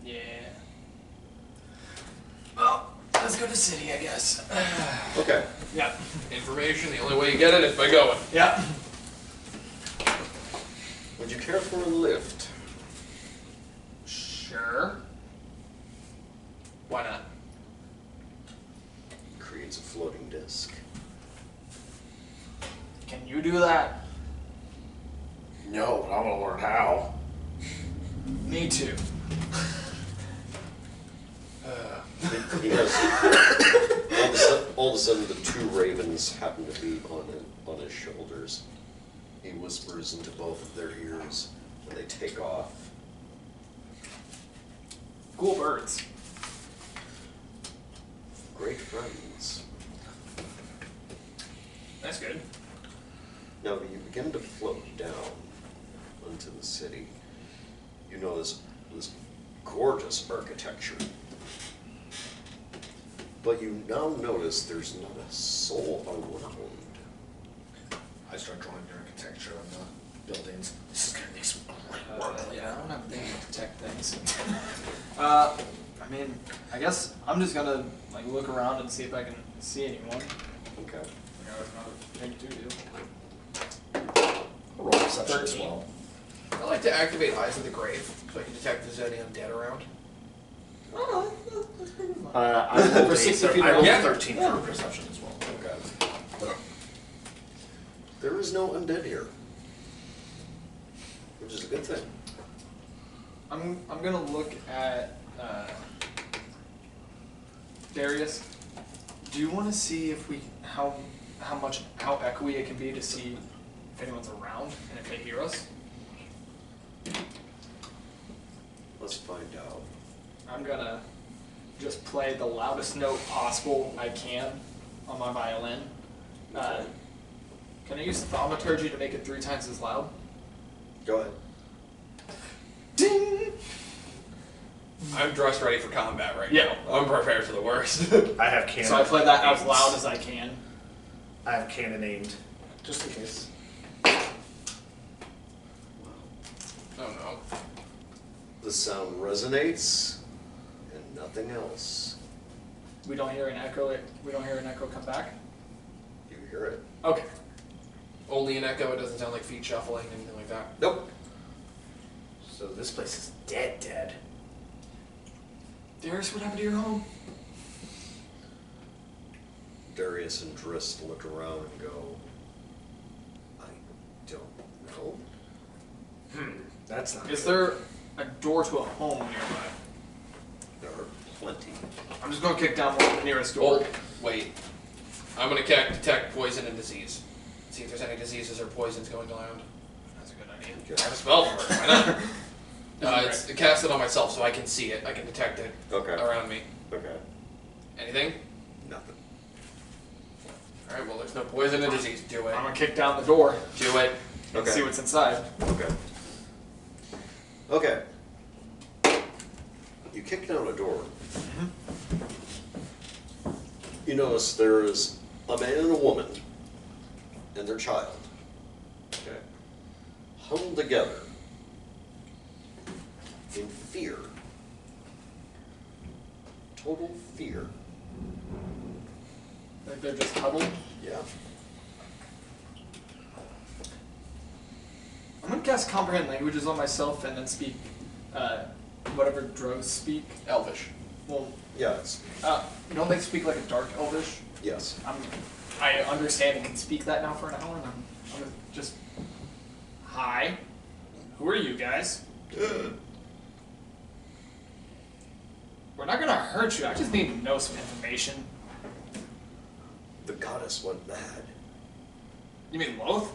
Yeah. Well, let's go to city, I guess. Okay. Yeah. Information, the only way you get it is by going. Yeah. Would you care for a lift? Sure. Why not? Creates a floating disc. Can you do that? No, but I want to learn how. Me too. He has all of a sudden the 2 ravens happen to be on his shoulders. He whispers into both of their ears and they take off. Cool birds. Great friends. That's good. Now you begin to float down into the city. You notice this gorgeous architecture. But you now notice there's not a soul around. I start drawing the architecture on the buildings. This is gonna be some great work. Yeah, I don't have anything to protect things. I mean, I guess I'm just gonna like look around and see if I can see anyone. Okay. Think to do. Roll perception as 13. well. I like to activate Eyes of the Grave so I can detect if there's any undead around. Oh, that's pretty good. I rolled For 60 feet I rolled around? 13 for perception as well. Okay. There is no undead here, which is a good thing. I'm gonna look at Darius. Do you want to see if we how echoey it can be to see if anyone's around and if they hear us? Let's find out. I'm gonna just play the loudest note possible I can on my violin. Can I use thaumaturgy to make it 3 times as loud? Go ahead. Ding! I'm dressed ready for combat right Yeah. now. I'm prepared for the worst. I have cannon. So I play that as loud as I can, I have cannon aimed. just in case. Oh no. The sound resonates, and nothing else. We don't hear an echo. We don't hear an echo come back. You hear it? Okay. Only an echo, it doesn't sound like feet shuffling, anything like that. Nope. So this place is dead. Darius, what happened to your home? Darius and Drist look around and go, I don't know. That's not Is good. there a door to a home nearby? There are plenty. I'm just gonna kick down the nearest door. Oh, wait. I'm gonna detect poison and disease. See if there's any diseases or poisons going around. That's a good idea. I have a spell for it, why not? It's cast it on myself so I can see it, I can detect it Okay. around me. Okay. Anything? Nothing. Alright, well there's no poison and disease. Do it. I'm gonna kick down the door Do it. and Okay. see what's inside. Okay. Okay. You kick down a door. You notice there is a man and a woman and their child. Okay. Huddled together in fear. Total fear. Like they're just huddled. Yeah. I'm gonna cast comprehend languages on myself and then speak whatever drows speak. Elvish. Well, Yes. don't they speak like a dark elvish? Yes. I understand and can speak that now for an hour, and I'm gonna just, hi, who are you guys? We're not gonna hurt you. I just need to know some information. The goddess went mad. You mean Loth?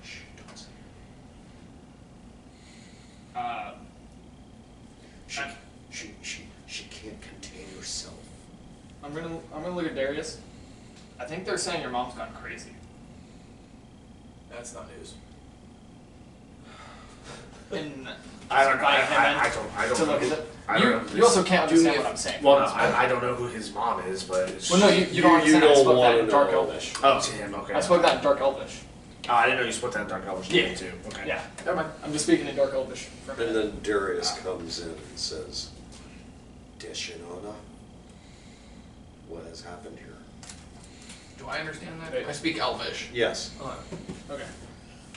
Shh, don't say I- She can't contain herself. I'm gonna look at Darius. I think they're saying your mom's gone crazy. That's not news. And I don't know. invite him in I don't to know. look at it. I don't know You who also his- can't do me understand a- what I'm saying. Well, no, I don't know who his mom is, but it's Well, no, you don't understand. I don't spoke that wanna in Dark know. Elvish. Oh, to him. Okay. I spoke that in Dark Elvish. Oh, I didn't know you spoke that in Dark Elvish. Yeah. Too. Okay. Yeah, never mind. I'm just speaking in Dark Elvish for a And minute. then Darius comes in and says, Deshinana, what has happened here? Do I understand that? Wait. I speak Elvish. Yes, Okay.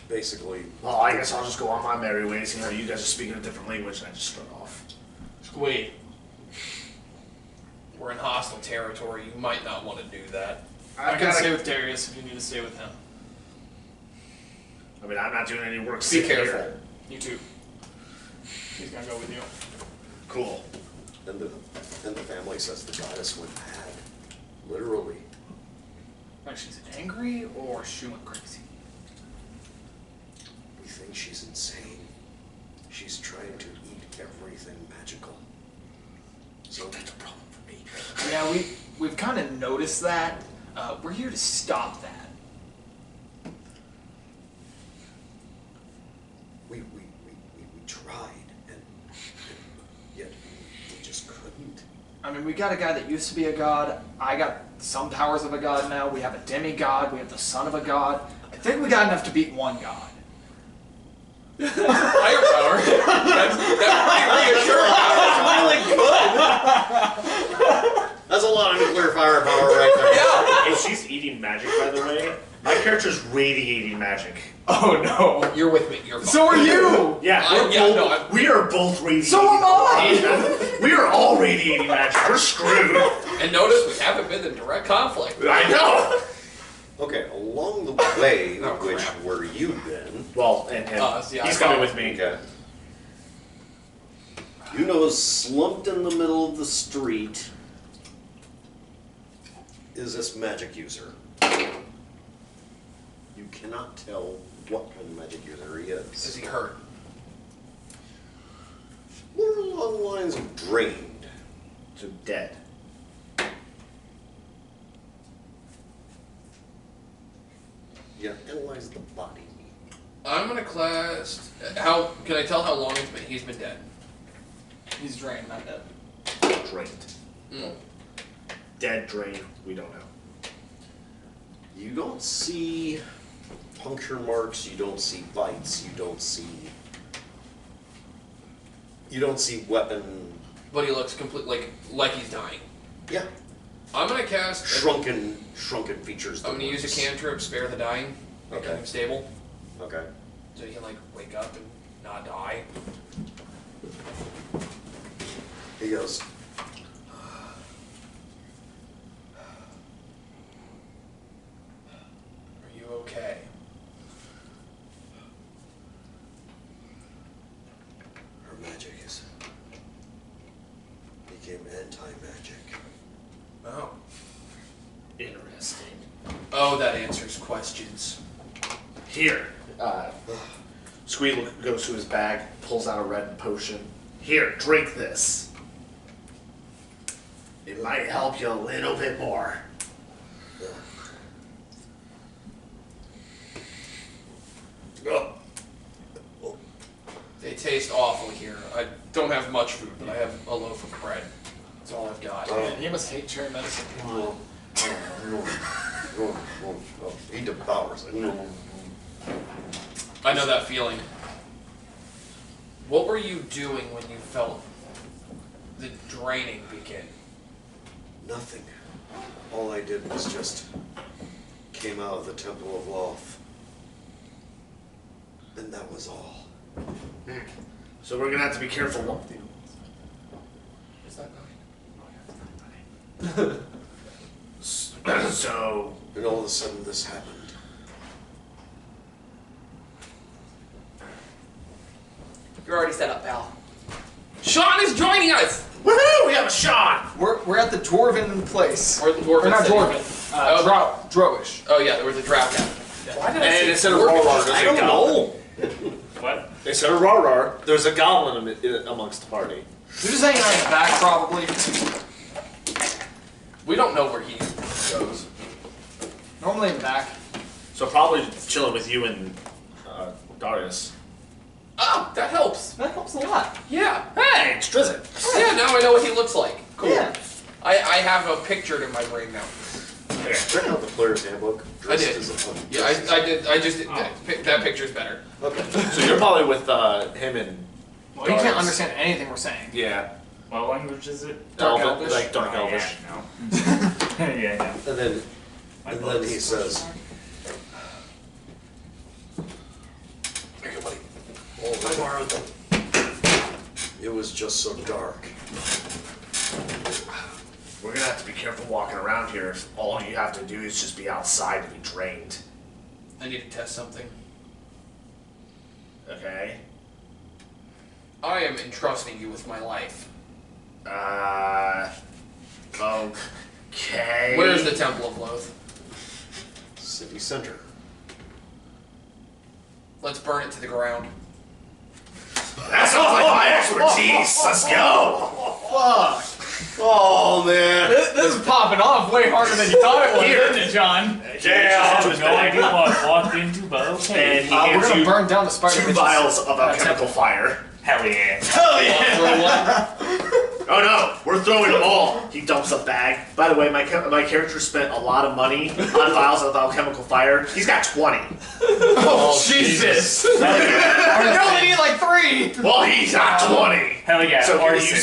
basically, Well, I guess I'll just go on my merry way, seeing how you guys are speaking a different language, and I just start off. Wait. We're in hostile territory. You might not want to do that. I can stay with Darius if you need to stay with him. I mean, I'm not doing any work. Be sitting careful. here. You too. He's gonna go with you. Cool. and the family says the goddess went mad. Literally. Like she's angry or she went crazy. We think she's insane. She's trying to eat everything magical. So that's a problem for me. Yeah, we've kind of noticed that. We're here to stop that. We tried, and yet we just couldn't. I mean, we got a guy that used to be a god. I got some powers of a god now. We have a demigod. We have the son of a god. I think we got enough to beat one god. Higher power. That's pretty reassuring. That's really good. That's a lot of nuclear firepower right there. Yeah. If she's eating magic, by the way, my character's radiating magic. Oh no. You're with me. You're fine. So are you. Yeah, we are both radiating. So am I. We are all radiating magic. We're screwed. And notice we haven't been in direct conflict. I know. Okay, along the way, Oh, which crap. were you then? Well, and him. Yeah, He's I coming got with me. Okay. You know, slumped in the middle of the street is this magic user. You cannot tell what kind of magic user he Is is. he hurt? More along the lines of drained. So dead. Yeah, analyze the body. I'm gonna class. How can I tell how long he's been dead? He's drained, not dead. Drained. Mm. Dead, drained, we don't know. You don't see puncture marks, you don't see bites, you don't see weapon. But he looks like he's dying. Yeah. I'm gonna cast. Shrunken features. I'm gonna use a cantrip, spare the dying, make Okay. him stable, Okay. so he can like wake up and not die. He goes, Are you okay? her magic became anti-magic. Oh. Interesting. Oh, that answers questions. Here. Squeal goes to his bag, pulls out a red potion. Here, drink this. It might help you a little bit more. Oh. They taste awful here. I don't have much food, but I have a loaf of bread. That's all I've got. Man, he must hate cherry medicine. He devours it. I know that feeling. What were you doing when you felt the draining begin? Nothing. All I did was just came out of the Temple of Loth. And that was all. So we're gonna have to be careful. Is that So And all of a sudden this happened. You're already set up, pal. Sean is joining us! woohoo! We have a Sean. We're at the Dwarven place. Or the Dwarven Or not city. Dwarven. Oh, Drowish. Oh yeah, there was a drow cabin. Why did I And say instead of dwarf? Rorar, there's I a don't goblin. know. What? Instead of Rorar, there's a goblin amongst the party. You're just hanging out in the back, probably. We don't know where he goes. Normally in the back. So probably chilling with you and Darius. Oh, that helps. That helps a lot. Yeah. Hey, it's Drizzt. Yeah, now I know what he looks like. Cool. Yeah. I have a picture in my brain now. Check out the player's handbook. I did. Dressed as a- Yeah, I did. I just did. That picture's better. Okay. So you're probably with him and Well, you can't Darius. understand anything we're saying. Yeah, What language is it? Dark Elvish, Elvish? like Dark Oh, Elvish. Yeah, no. Yeah, And then My he books. says, "Here, buddy. Oh, I borrowed them. It was just so dark. We're gonna have to be careful walking around here. If all you have to do is just be outside and be drained. I need to test something. Okay. I am entrusting you with my life. Okay. Where is the Temple of Loth? City center. Let's burn it to the ground. That sounds like my expertise. Let's go. Fuck. Oh man! This is popping off way harder than you thought it was, Here. isn't it, John? Yeah. I have no idea what I walked into, but okay. And he We're hands gonna you burn down the spider 2 bitches. vials of alchemical fire. Hell yeah. Hell yeah! Throw one. Oh no, we're throwing them all. He dumps a bag. By the way, my character spent a lot of money on vials of alchemical fire. He's got 20. Oh, Jesus! You only need like 3! Well, he's got 20. Hell yeah. So you arson.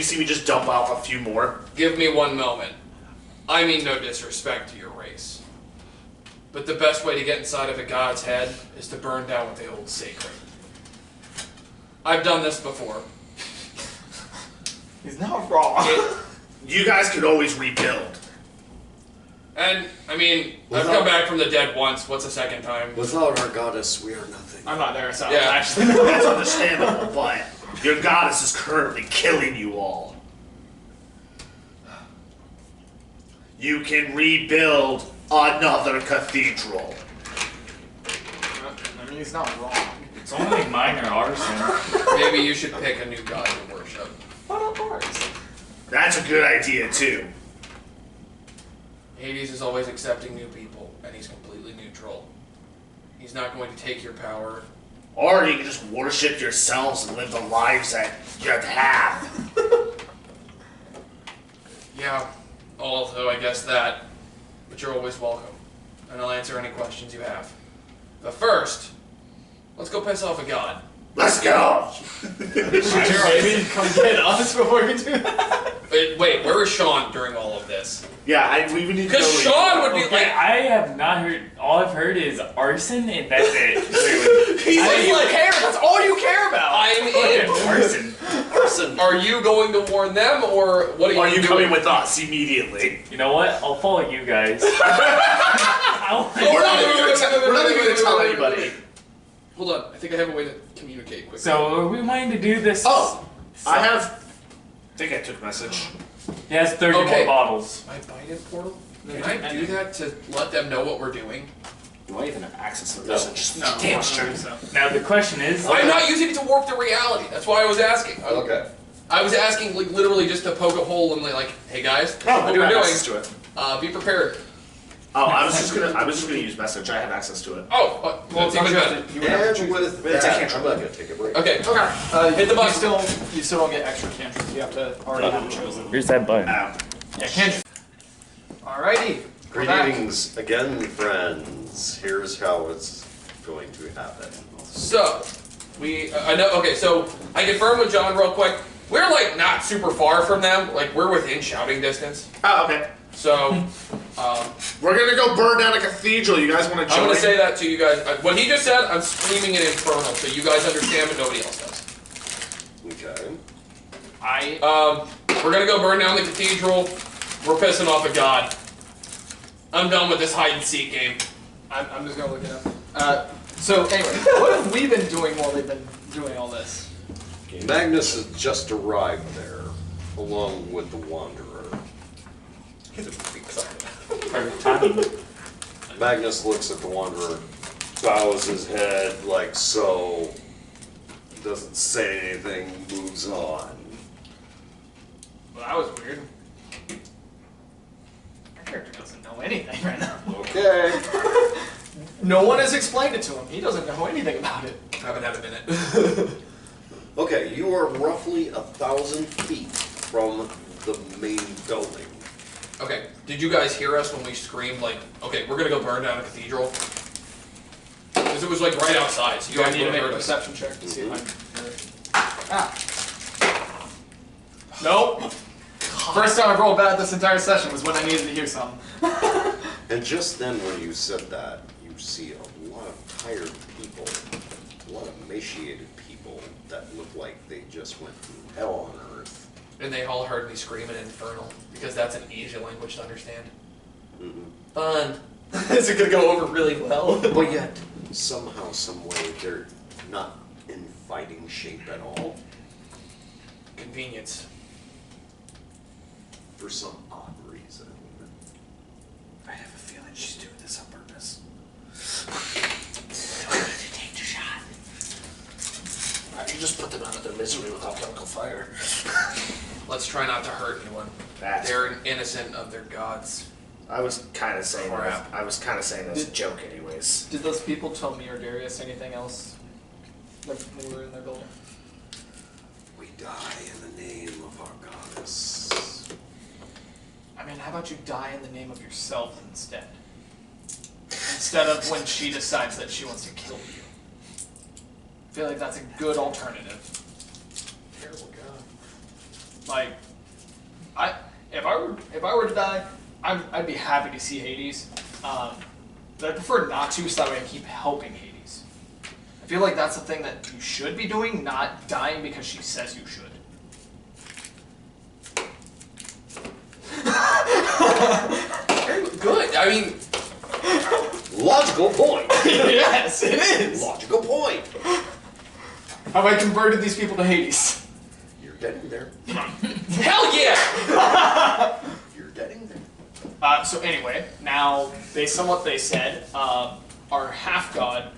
see me just dump out a few more. Give me one moment. I mean no disrespect to your race. But the best way to get inside of a god's head is to burn down what they hold sacred. I've done this before. He's not wrong. You guys could always rebuild. And, I mean, I've come back from the dead once. What's a second time? Without our goddess, we are nothing. I'm not there, so Yeah. actually. That's understandable, but your goddess is currently killing you all. You can rebuild another cathedral. I mean, he's not wrong. It's only minor arson. Maybe you should pick a new god to worship. What up, ours? That's a good idea, too. Hades is always accepting new people, and he's completely neutral. He's not going to take your power. Or you can just worship yourselves and live the lives that you have. Yeah, although I guess that, but you're always welcome, and I'll answer any questions you have. But first, let's go piss off a god. Let's go! Maybe come get us before you do that. Wait, where was Sean during all of this? Yeah, we would need to Because know Sean would be Okay, like, I have not heard. All I've heard is arson, and that's it. Literally. He's like, care. That's all you care about. I'm in. Arson. Arson. Are you going to warn them, or what are you Are you doing? coming with us immediately? You know what? I'll follow you guys. We're not even going to tell anybody. Hold on, I think I have a way to communicate quickly. So, are we wanting to do this? Oh, I think I took a message. He has 30 Okay. more bottles. My Biden portal? Can I do that to let them know what we're doing? Do I even have access to the No. message? No, Damn I straight. don't think so. Now the question is, I'm not using it to warp the reality. That's why I was asking. Okay. I was asking like literally just to poke a hole and like, hey guys, No, what I we're do have doing. access to it. Be prepared. Oh, I was just gonna use message. I have access to it. Oh, well, that's even good. You would have to And choose. with It's a that, cantrip. I'm not going to take a break. Okay. Hit the button. You still don't get extra cantrips. You have to already have chosen. here's that button. Ow. Yeah, cantrip. Alrighty. We're back. Greetings again, friends. Here's how it's going to happen. So, I know, okay, so I confirmed with John real quick. We're like not super far from them. Like we're within shouting distance. Oh, okay. So, We're gonna go burn down a cathedral. You guys want to join? I'm going to say that to you guys. What he just said, I'm screaming it infernal, so you guys understand, but nobody else does. Okay. We're going to go burn down the cathedral. We're pissing off a god. I'm done with this hide and seek game. I'm just gonna look it up. So anyway, what have we been doing while they've been doing all this? Magnus has just arrived there, along with the Wanderer. Perfect timing. Magnus looks at the Wanderer, bows his head like so, doesn't say anything, moves on. Well, that was weird. Our character doesn't know anything right now. Okay. No one has explained it to him. He doesn't know anything about it. Haven't had a minute. Okay, you are roughly 1,000 feet from the main building. Okay, did you guys hear us when we screamed like, okay, we're gonna go burn down a cathedral? Because it was like right outside, so you Do I guys need to would have make a heard us. perception check to see if I'm... Nope. First time I've rolled bad this entire session was when I needed to hear something. And just then when you said that, you see a lot of tired people, a lot of emaciated people that look like they just went through hell on earth. And they all heard me screaming infernal, because that's an easy language to understand. Mm-hmm. Fun. Is it gonna go over really well? But yet, somehow, some way, they're not in fighting shape at all, Convenience. for some odd reason. I have a feeling she's doing this on purpose. Take the shot. I can just put them out of their misery with alchemical fire. Let's try not to hurt anyone. They're innocent of their gods. I was kind of saying that. Crap. I was kind of saying that as a joke, anyways. Did those people tell me or Darius anything else? Like when we were in their building? We die in the name of our goddess. I mean, how about you die in the name of yourself instead? Instead of when she decides that she wants to kill you. I feel like that's a good alternative. Terrible God. Like, if I were to die, I'd be happy to see Hades. But I prefer not to, so that way I keep helping Hades. I feel like that's the thing that you should be doing, not dying because she says you should. Very good. I mean, Logical point. Yes, it is. Logical point. Have I converted these people to Hades? You're getting there. hell yeah! You're getting there. So anyway, now based on what they said, our half god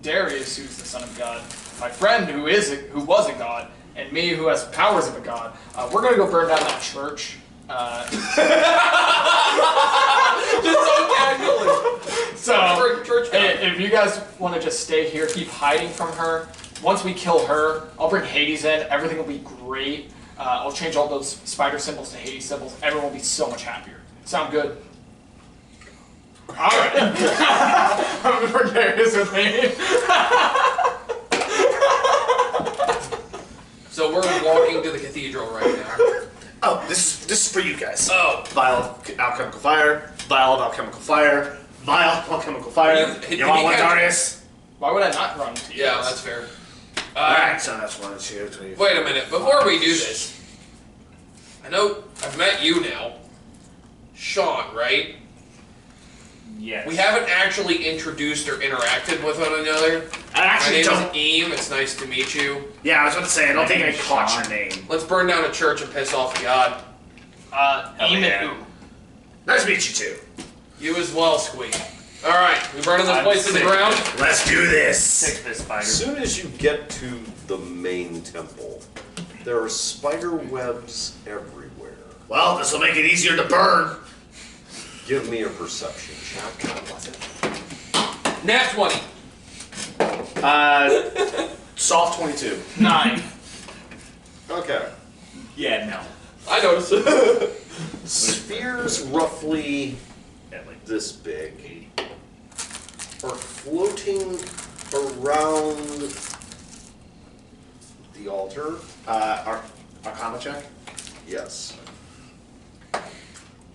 Darius, who's the son of God, my friend who was a god, and me who has powers of a god, we're gonna go burn down that church. Just so casually. So Church if you guys want to just stay here, keep hiding from her. Once we kill her, I'll bring Hades in. Everything will be great. I'll change all those spider symbols to Hades symbols. Everyone will be so much happier. Sound good? All right. I'm gonna bring Darius with me. So we're walking to the cathedral right now. Oh, this is for you guys. Oh. Vial of alchemical fire. Vial of alchemical fire. Vial of alchemical fire. Can You want you one, catch- Darius? Why would I not run to you? Yeah, guys? that's fair. Alright, so that's 1, 2, 3. Wait a minute. Before we do this, I know I've met you now. Sean, right? Yes. We haven't actually introduced or interacted with one another. I My actually name don't. is Eam. It's nice to meet you. Yeah, I was about to say, I don't think I My name is caught Sean. your name. Let's burn down a church and piss off God. Hell Eamon yeah. who? Nice to meet you too. You as well, Squeak. All right, we burning this I'm place to the sick. ground. Let's do this. Sick of this spider. As soon as you get to the main temple, there are spider webs everywhere. Well, this will make it easier to burn. Give me a perception check. Nat 20. Soft 22. 9. Okay. Yeah, no. I noticed. Spheres roughly Yeah, like this big are floating around the altar. Arcana check. Yes.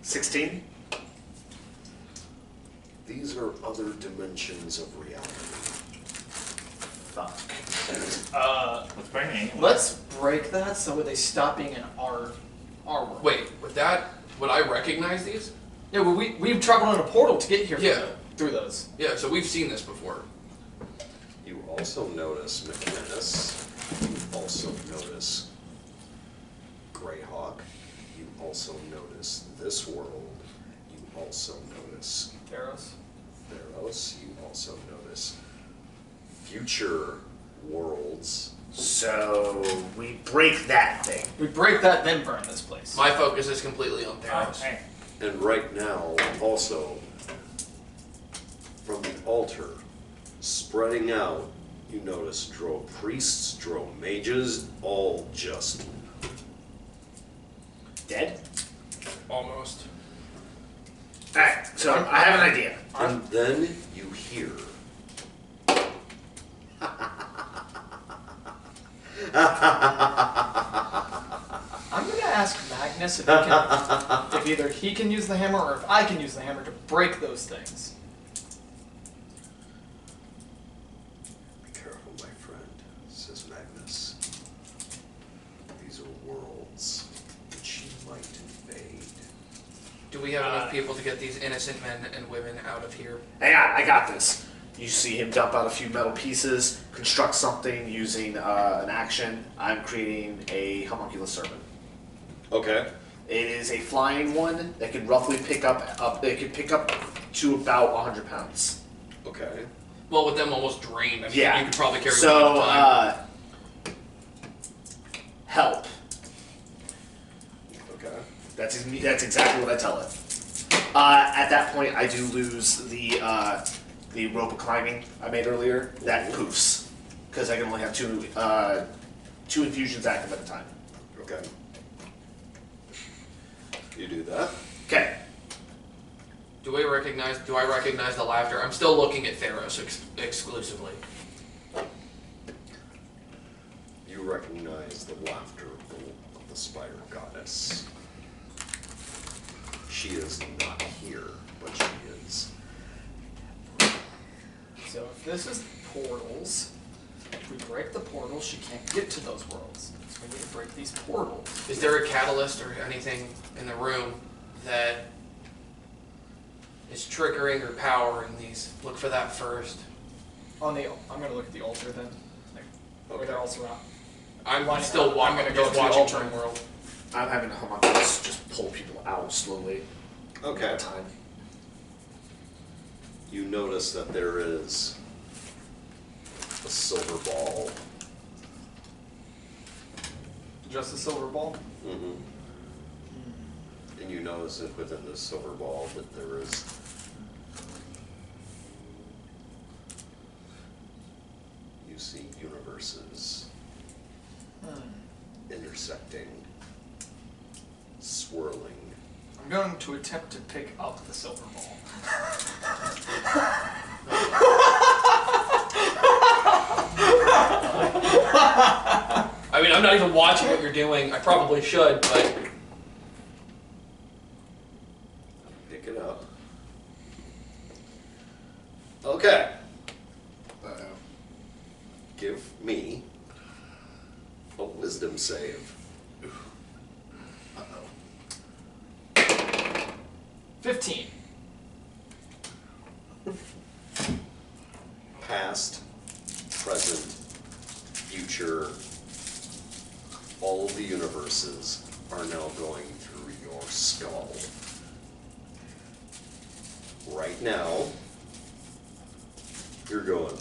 16. These are other dimensions of reality. Fuck. what's burning? Let's break that so they stop being in our world. Wait, would I recognize these? Yeah, well, we've traveled in a portal to get here. Yeah. Through those. Yeah, so we've seen this before. You also notice Mechanus. You also notice Greyhawk. You also notice this world. You also notice Theros. Theros. You also notice future worlds. So we break that thing. We break that, then burn this place. My focus is completely on Oh, Theros. hey. And right now, also, from the altar, spreading out, you notice Drow priests, Drow mages, all just Dead? Almost. Alright, so I have an idea. And then you hear. I'm gonna ask Magnus if, if either he can use the hammer or if I can use the hammer to break those things. Be careful, my friend, says Magnus. These are worlds which you might invade. Do we have enough people to get these innocent men and women out of here? Hang on, I got this. You see him dump out a few metal pieces, construct something using an action. I'm creating a homunculus serpent. Okay. It is a flying one that can roughly pick up. It can pick up to about 100 pounds. Okay. Well, with them almost drained, I mean, Yeah. you could probably carry So, one at a time. help. Okay. That's exactly what I tell it. At that point, I do lose the rope of climbing I made earlier. That poofs because I can only have two 2 infusions active at a time. Okay. You do that. Okay. Do I recognize the laughter? I'm still looking at Theros exclusively. You recognize the laughter of the spider goddess. She is not here, but she is. So if this is portals, if we break the portals, she can't get to those worlds. So we need to break these portals. Is there a catalyst or anything in the room that is triggering or powering these? Look for that first. I'm gonna look at the altar then. Like, where they're all surrounded. I'm Lining still up. walking. I'm gonna go to the watching altar. Turn World. I'm having a homunculus just pull people out slowly. Okay. At a time. You notice that there is a silver ball. Just a silver ball. Mm-hmm. And you notice that within this silver ball that there is you see universes intersecting, swirling. I'm going to attempt to pick up the silver ball. I mean, I'm not even watching what you're doing. I probably should, but Pick it up. Okay. Uh-oh. Give me a wisdom save. Uh-oh. 15. Past, present, future, all of the universes are now going through your skull. Right now, you're going.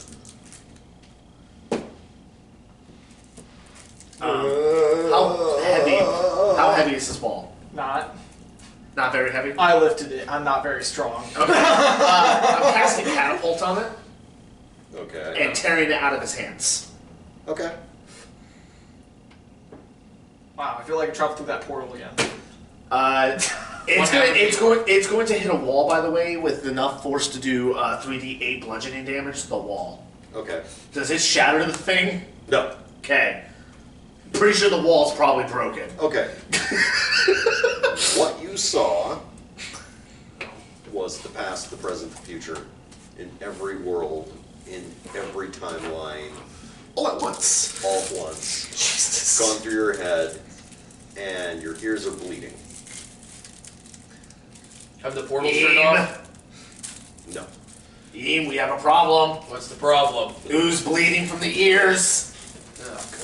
How heavy is this ball? Not. Not very heavy? I lifted it. I'm not very strong. Okay. I'm casting catapult on it Okay. and tearing it out of his hands. Okay. Wow, I feel like I traveled through that portal again. It's going to hit a wall, by the way, with enough force to do 3d8 bludgeoning damage to the wall. Okay. Does it shatter the thing? No. Okay. Pretty sure the wall's probably broken. Okay. What you saw was the past, the present, the future, in every world, in every timeline, All at once. all at once, Jesus. gone through your head, and your ears are bleeding. have the portals turned off? No. Eam, we have a problem. What's the problem? Ooze bleeding from the ears. Oh God.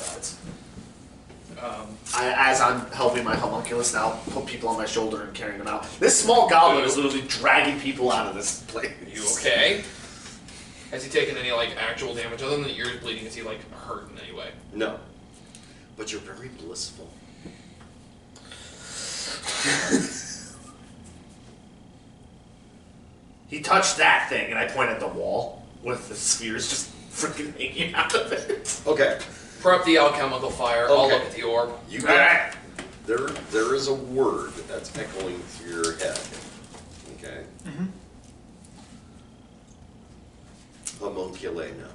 As I'm helping my homunculus now put people on my shoulder and carrying them out. This small goblin is literally dragging people out of this place. You okay? Has he taken any like actual damage other than the ears bleeding? Is he like hurt in any way? No. But you're very blissful. He touched that thing, and I point at the wall with the spheres just freaking hanging out of it. Okay. Prep the alchemical fire. I'll Okay. look at the orb. You Alright. got there is a word that's echoing through your head. Okay. Homunculena.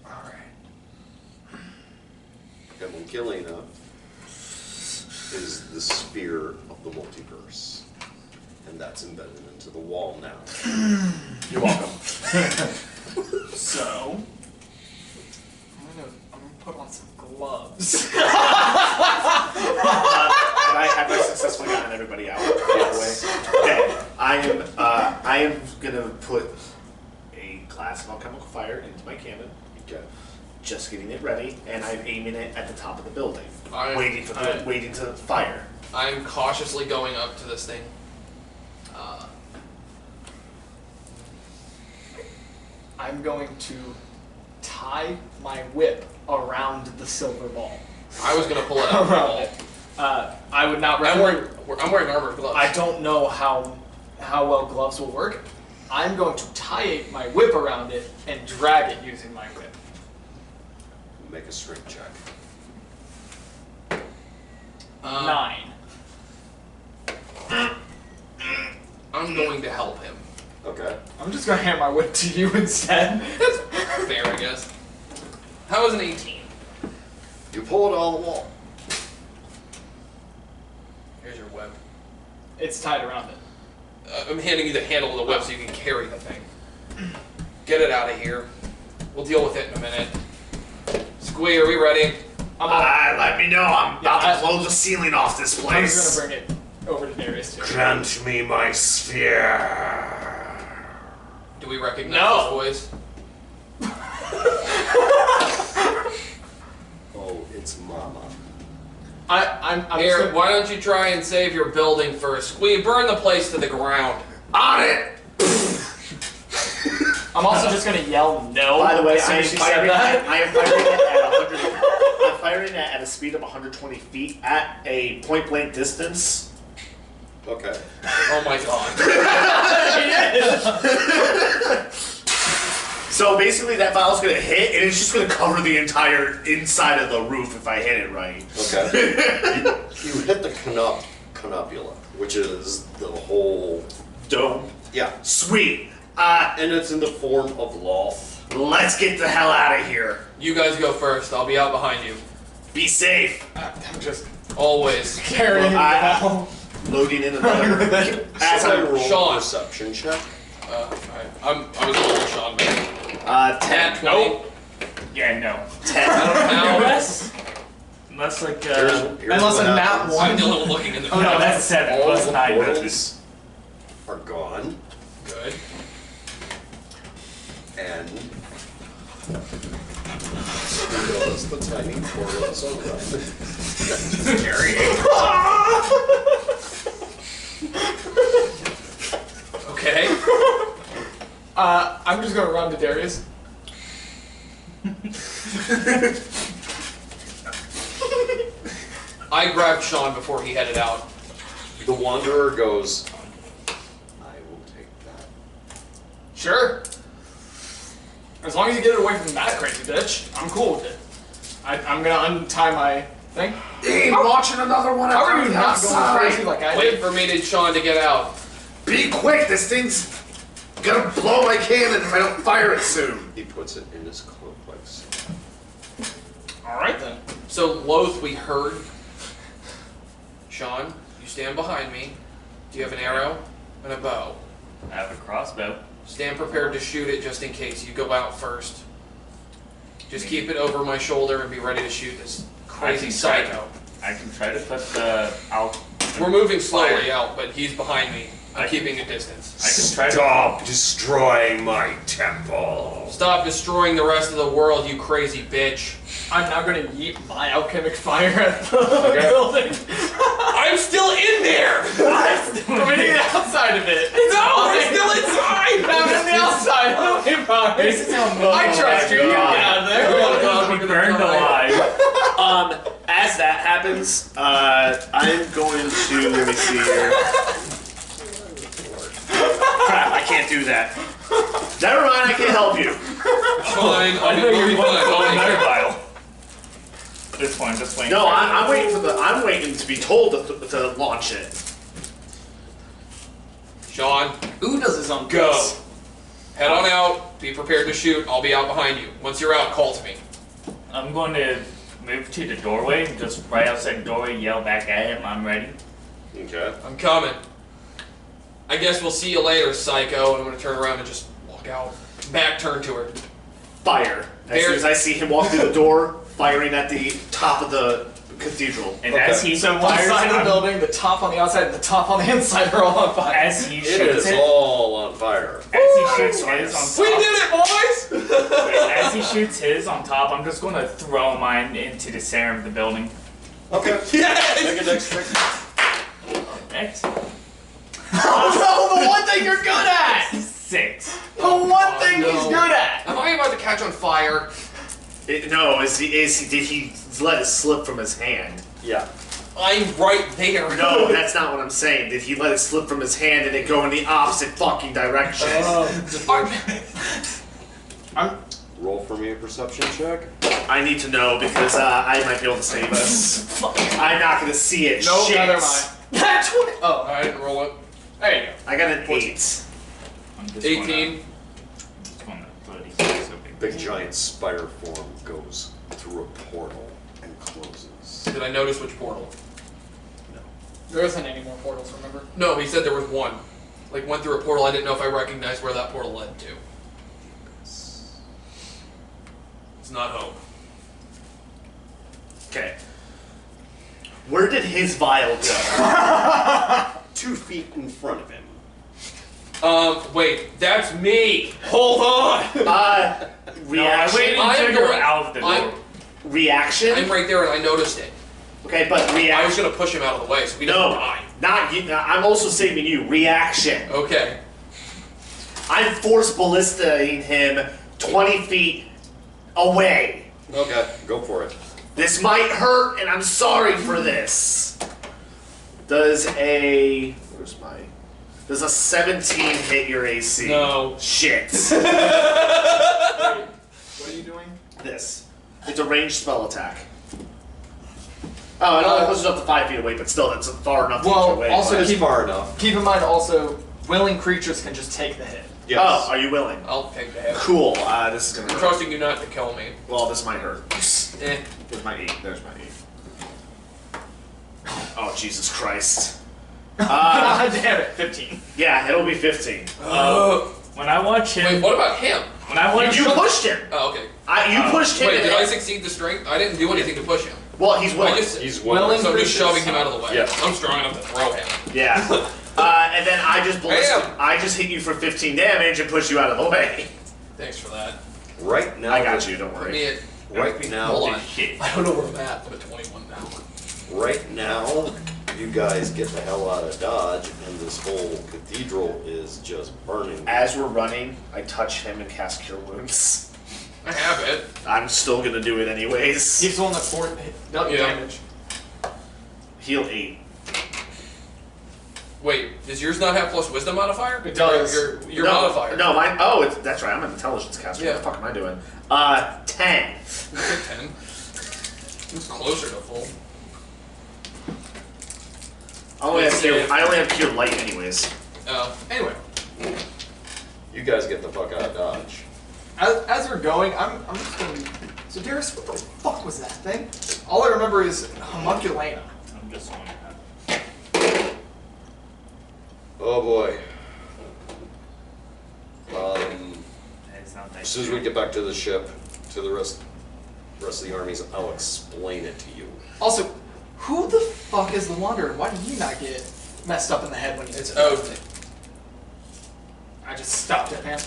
Alright. Homunculena is the sphere of the multiverse. And that's embedded into the wall now. You're welcome. So, I'm gonna put on some gloves. Have I successfully gotten everybody out? Yes. Okay. I am gonna put a glass of alchemical fire into my cannon. Okay. Just getting it ready, and I'm aiming it at the top of the building, Alright. waiting to fire. I'm cautiously going up to this thing. I'm going to tie my whip around the silver ball. I was gonna pull it out of the Around wall. it. I would not I'm recommend. wearing armored gloves. I don't know how well gloves will work. I'm going to tie my whip around it and drag it using my whip. Make a strength check. 9. I'm going to help him. Okay. I'm just gonna hand my whip to you instead. Fair, I guess. How was an 18? You pull it on the wall. Here's your whip. It's tied around it. I'm handing you the handle of the whip so you can carry the thing. Get it out of here. We'll deal with it in a minute. Squee, are we ready? Let me know. I'm about Yeah, to blow the ceiling off this I'm place. just gonna bring it over to Darius too. Grant me my sphere. Do we recognize No. his voice? Oh, it's Mama. I'm Here, just gonna, why don't you try and save your building first? Squee, burn the place to the ground. On it! I'm also just gonna yell no. By the way, as soon I am as she said firing that. I'm firing at a speed of 120 feet at a point blank distance. Okay. Oh my god. So basically, that vial's gonna hit, and it's just gonna cover the entire inside of the roof if I hit it right. Okay. you hit the canopula, which is the whole Dome. Yeah. Sweet. And it's in the form of loth. Let's get the hell out of here. You guys go first. I'll be out behind you. Be safe. I'm just Always. carrying Well, the ball. Loading in another. As Somebody I roll Sean. a perception check. I was a little Sean, man. 10. 20. Nope. Yeah, no. 10. Now, Unless like Here's Unless what a nat happens. one. I'm the one looking in the oh no, that's 7 All plus the 9. portals are gone, Good. and notice the tiny portals around. Okay. I'm just gonna run to Darius. I grabbed Sean before he headed out. The Wanderer goes, I will take that. Sure. As long as you get it away from that crazy bitch, I'm cool with it. I'm gonna untie my thing. Hey, watching another one. How are you not going crazy like I Wait did? for me to Sean to get out. Be quick. This thing's gonna blow my cannon if I don't fire it soon. He puts it in his complex. Alright then. So loath we heard. Sean, you stand behind me. Do you have an arrow and a bow? I have a crossbow. Stand prepared to shoot it just in case. You go out first. Just keep it over my shoulder and be ready to shoot this crazy psycho. I can try to put the out. We're moving slowly Fire. out, but he's behind me. I'm I- keeping a distance. I can try to. Stop destroying my temple. Stop destroying the rest of the world, you crazy bitch. I'm now gonna yeet my alchemic fire at the building. I'm still in there! What? I'm in the outside of it. No, we're still inside! I'm in the outside. Okay, fine. This is how I trust you. You get out of there. Be burned alive. As that happens, I'm going to, let me see here. Crap, I can't do that. Never mind, I can't help you. Fine, I know you're one fine. of another vial. This one, just waiting. No, I'm waiting for I'm waiting to be told to launch it. Sean, Who does his own go. piece? Head on out, be prepared to shoot, I'll be out behind you. Once you're out, call to me. I'm going to move to the doorway, just right outside the doorway, yell back at him, I'm ready. Okay. I'm coming. I guess we'll see you later, psycho, and I'm gonna turn around and just walk out. Back turn to her. Fire. As soon as I see him walk through the door, firing at the top of the cathedral. And Okay. as he So one fires, side of the I'm- building, the top on the outside, and the top on the inside are all on fire. as he It shoots is it, all on fire. as he shoots his on We top, did it, boys! as he shoots his on top, I'm just going to throw mine into the center of the building. Okay. Yes! Make a next check. Next. Oh no, the one thing you're good at! 6. The one thing no. he's good at! Am I about to catch on fire? No, did he let it slip from his hand? Yeah. I'm right there. No, that's not what I'm saying. Did he let it slip from his hand and it go in the opposite fucking direction? Roll for me a perception check. I need to know because I might be able to save us. I'm not gonna see it. No, Shit. never mind. That's 20. Oh, I didn't roll it. there you go. I got an 8. I'm just 18. Gonna 36, so Big giant spider form goes through a portal and closes. Did I notice which portal? There isn't any more portals, remember? No, he said there was one. Like, went through a portal. I didn't know if I recognized where that portal led to. It's not home. Okay. Where did his vial go? 2 feet in front of him. Wait, that's me. Hold on. Reaction. waiting I'm until you're going- out of the door. I'm- Reaction. I'm right there and I noticed it. Okay, but I was reaction. gonna push him out of the way so he doesn't No, die. not you. I'm also saving you. Reaction. Okay. I'm force ballistaing him 20 feet away. Okay, go for it. This might hurt, and I'm sorry for this. Does a 17 hit your AC? No. Shit. What are you doing? This. It's a ranged spell attack. Oh, it only pushes up to 5 feet away, but still, that's far enough to Well, get away. also- It's keep- far enough. Keep in mind also, willing creatures can just take the hit. Yes. Oh, are you willing? I'll take the hit. Cool. This is I'm gonna hurt. trusting you not to kill me. Well, this might hurt. Eh. There's my 8. There's my 8. Oh, Jesus Christ. God damn it, 15. Yeah, it'll be 15. When I watch him, Wait, what about him? when I watch You pushed him. Oh, okay. You pushed him. Wait, in did the- I succeed the strength? I didn't do anything to push him. Well, he's willing. I just, He's Willing willing. so I'm just creatures. shoving him out of the way. Yeah. I'm strong enough to throw him. Yeah. And then I just ballisted. Damn. I just hit you for 15 damage and pushed you out of the way. Thanks for that. Right now. I got you. Don't Put worry. me at, Right now. hold on. shit. I don't know where I'm at. I'm at 21 now. Right now, you guys get the hell out of Dodge, and this whole cathedral is just burning. As we're running, I touch him and cast Cure Wounds. I have it. I'm still gonna do it anyways. He's the one that's 4 Yeah. damage. Heal 8. Wait, does yours not have plus wisdom modifier? It does. Your no, modifier. No, mine. Oh, that's right. I'm an intelligence caster. Yeah. What the fuck am I doing? 10. You took 10. It's closer to full. I only have Cure Light anyways. Oh. Anyway. You guys get the fuck out of Dodge. As we're going, I'm just gonna be. So, Darius, what the fuck was that thing? All I remember is homunculana. I'm just on that. Oh boy. It's not that As soon as we get back to the ship, to the rest of the armies, I'll explain it to you. Also, who the fuck is the Wanderer? Why did he not get messed up in the head when he It's did Odin. I just stopped at him.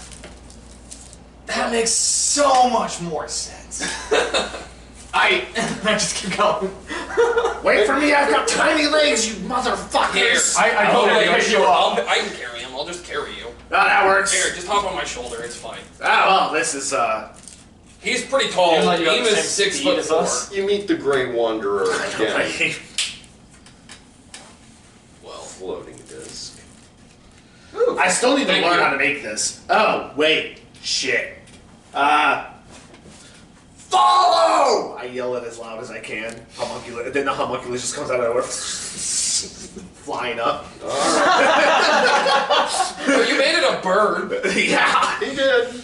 That makes so much more sense. I just keep going. Wait for me! I've got tiny legs, you motherfuckers! I Oh, don't wait, pick I'm you sure. up. I can carry him. I'll just carry you. That works. Here, just hop on my shoulder. It's fine. Well, this is He's pretty tall. Even though you have Beam the is same 6 speed foot as 4. us. You meet the Grey Wanderer again. Well, Floating disc. Ooh. I still need to Thank learn you. how to make this. Oh, wait. Shit. Follow! I yell it as loud as I can. Homunculus. Then the homunculus just comes out of nowhere. Flying up. oh, you made it a bird. Yeah, he did.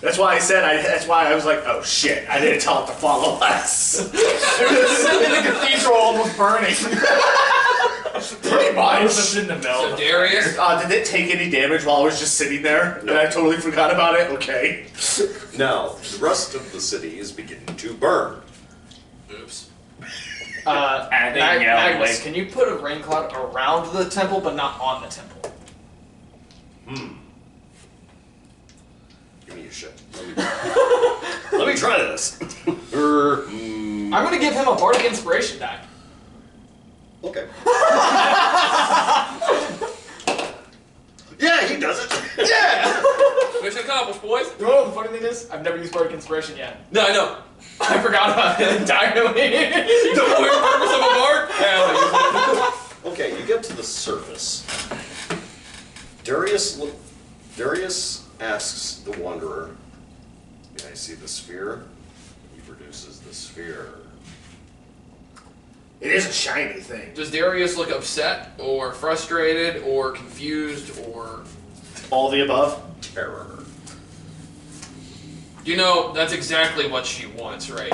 That's why I said, that's why I was like, oh shit, I didn't tell it to follow us. The cathedral almost burning. Pretty I was much. just in the middle. So Darius, Did it take any damage while I was just sitting there? And I totally forgot about it? Okay. Now, the rest of the city is beginning to burn. oops. Adding Magnus, like can you put a rain cloud around the temple, but not on the temple? Give me your shit. Let me try this. I'm gonna give him a bardic inspiration die. Okay. Yeah, he does it. Yeah! Mission accomplished, boys. You know what the funny thing is? I've never used bardic inspiration yet. No, I know. I forgot about it entirely. The weird purpose of a guard? Yeah, Okay, you get to the surface. Darius asks the Wanderer, "May I see the sphere?" He produces the sphere. It is a shiny thing. does Darius look upset or frustrated or confused or... All the above? Terror. You know, that's exactly what she wants, right?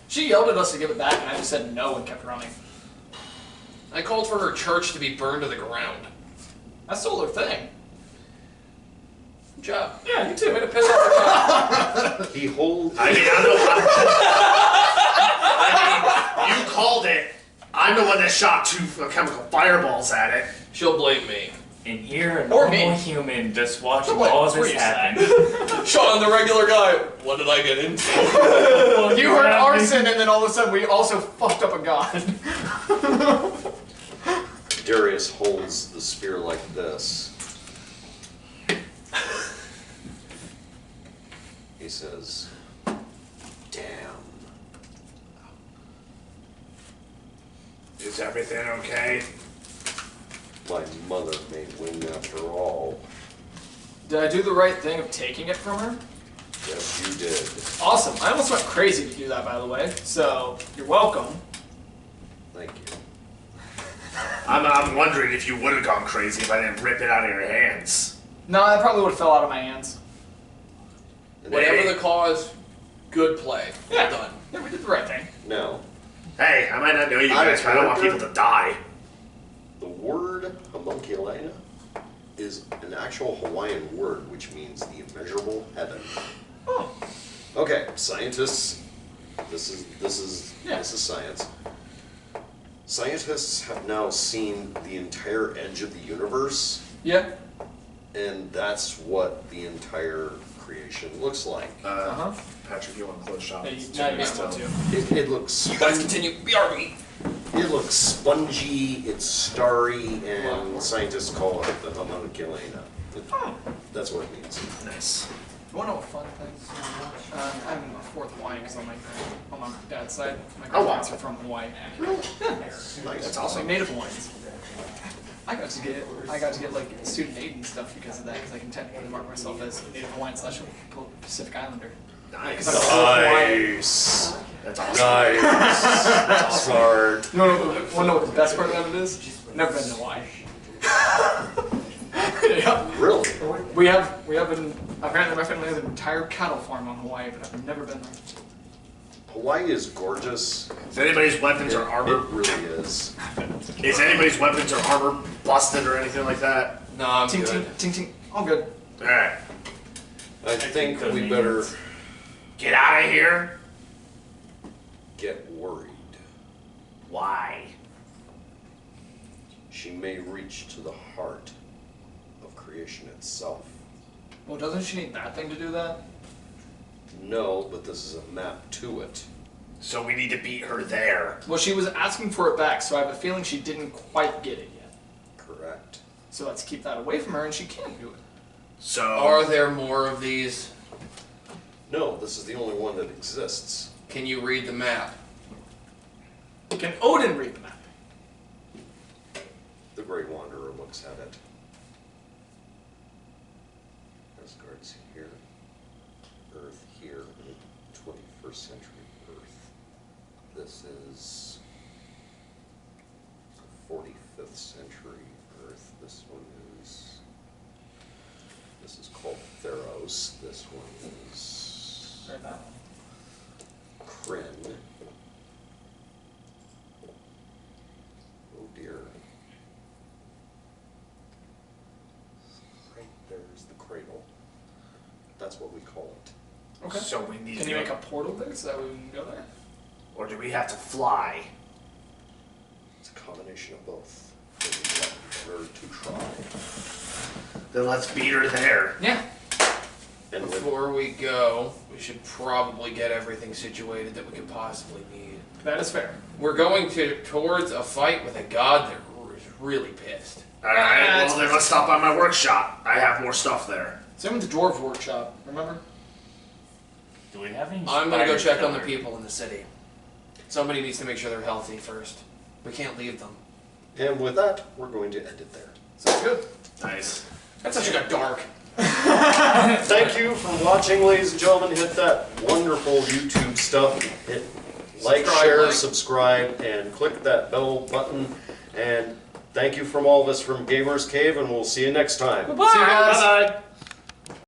She yelled at us to give it back, and I just said no and kept running. I called for her church to be burned to the ground. That's still her thing. Good job. Yeah, you too. Way to piss off her child. He holds. I mean, you called it. I'm the one that shot 2 chemical fireballs at it. She'll blame me. And here, a Or me. normal human just watching Wait, all that's this what you happen. Sean, the regular guy. What did I get into? You heard arson, and then all of a sudden we also fucked up a god. Darius holds the spear like this. He says, "Damn." Is everything okay? My mother may win after all. Did I do the right thing of taking it from her? Yes, you did. Awesome. I almost went crazy to do that, by the way. So, you're welcome. Thank you. I'm wondering if you would have gone crazy if I didn't rip it out of your hands. No, that probably would have fell out of my hands. Whatever the cause, good play. Yeah. Well done. Yeah, we did the right thing. Now, Hey, I might not know you guys, but I don't want people to die. the word homunculina is an actual Hawaiian word which means the immeasurable heaven. Oh. Okay, scientists, this is Yeah. science. Scientists have now seen the entire edge of the universe, Yeah. and that's what the entire creation looks like. Uh-huh. Patrick, you want to close shop? Yeah, now you might want to. It looks You guys continue. BRB. It looks spongy, it's starry, and scientists call it the homunculina. That's what it means. Nice. You want to know a fun thing? I'm a fourth Hawaiian because on my dad's side, my Oh, wow. grandparents are from Hawaii. Nice. That's Also, awesome. native Hawaiians. I got to get like student aid and stuff because of that, because I can technically mark myself as Native Hawaiian / Pacific Islander. Nice. Because I'm Nice. That's awesome. Nice. Smart. You want to know what the best part of it is? Never been to Hawaii. Yeah. Really? Apparently my family has an entire cattle farm on Hawaii, but I've never been there. Hawaii is gorgeous. Is anybody's weapons or It armor? really is. Is anybody's weapons or armor busted or anything like that? No, I'm Ting good. ting ting ting. All good. Alright. I think those we better minions. Get out of here. get worried. Why? She may reach to the heart of creation itself. Well, doesn't she need that thing to do that? No, but this is a map to it. So we need to beat her there. Well, she was asking for it back, so I have a feeling she didn't quite get it yet. Correct. So let's keep that away from her, and she can do it. So Are there more of these? No, this is the only one that exists. Can you read the map? Can Odin read the map? The Great Wanderer looks at it. Asgard's here. Earth here. 21st century Earth. This is 45th century Earth. This one is... This is called Theros. This one is... Right now. Kryn. Oh dear. Right there's the cradle. That's what we call it. Okay. So we need Can to you make a portal there so that we can go there? or do we have to fly? It's a combination of both. We're to try. Then let's beat her there. Yeah. And with Before we go, we should probably get everything situated that we could possibly need. That is fair. We're going towards a fight with a god that is really pissed. Alright, well then let's stop by my workshop. I have more stuff there. Same with the dwarf workshop, remember? Do we have any? I'm gonna go spiders check on the somewhere? people in the city. Somebody needs to make sure they're healthy first. We can't leave them. And with that, we're going to end it there. Sounds good. Nice. That's actually got dark. Thank you for watching, ladies and gentlemen. Hit that wonderful YouTube stuff. Hit like, Subscribe, share, like. subscribe, and click that bell button. And thank you from all of us from Gamers Cave, and we'll see you next time. See you guys. Bye bye.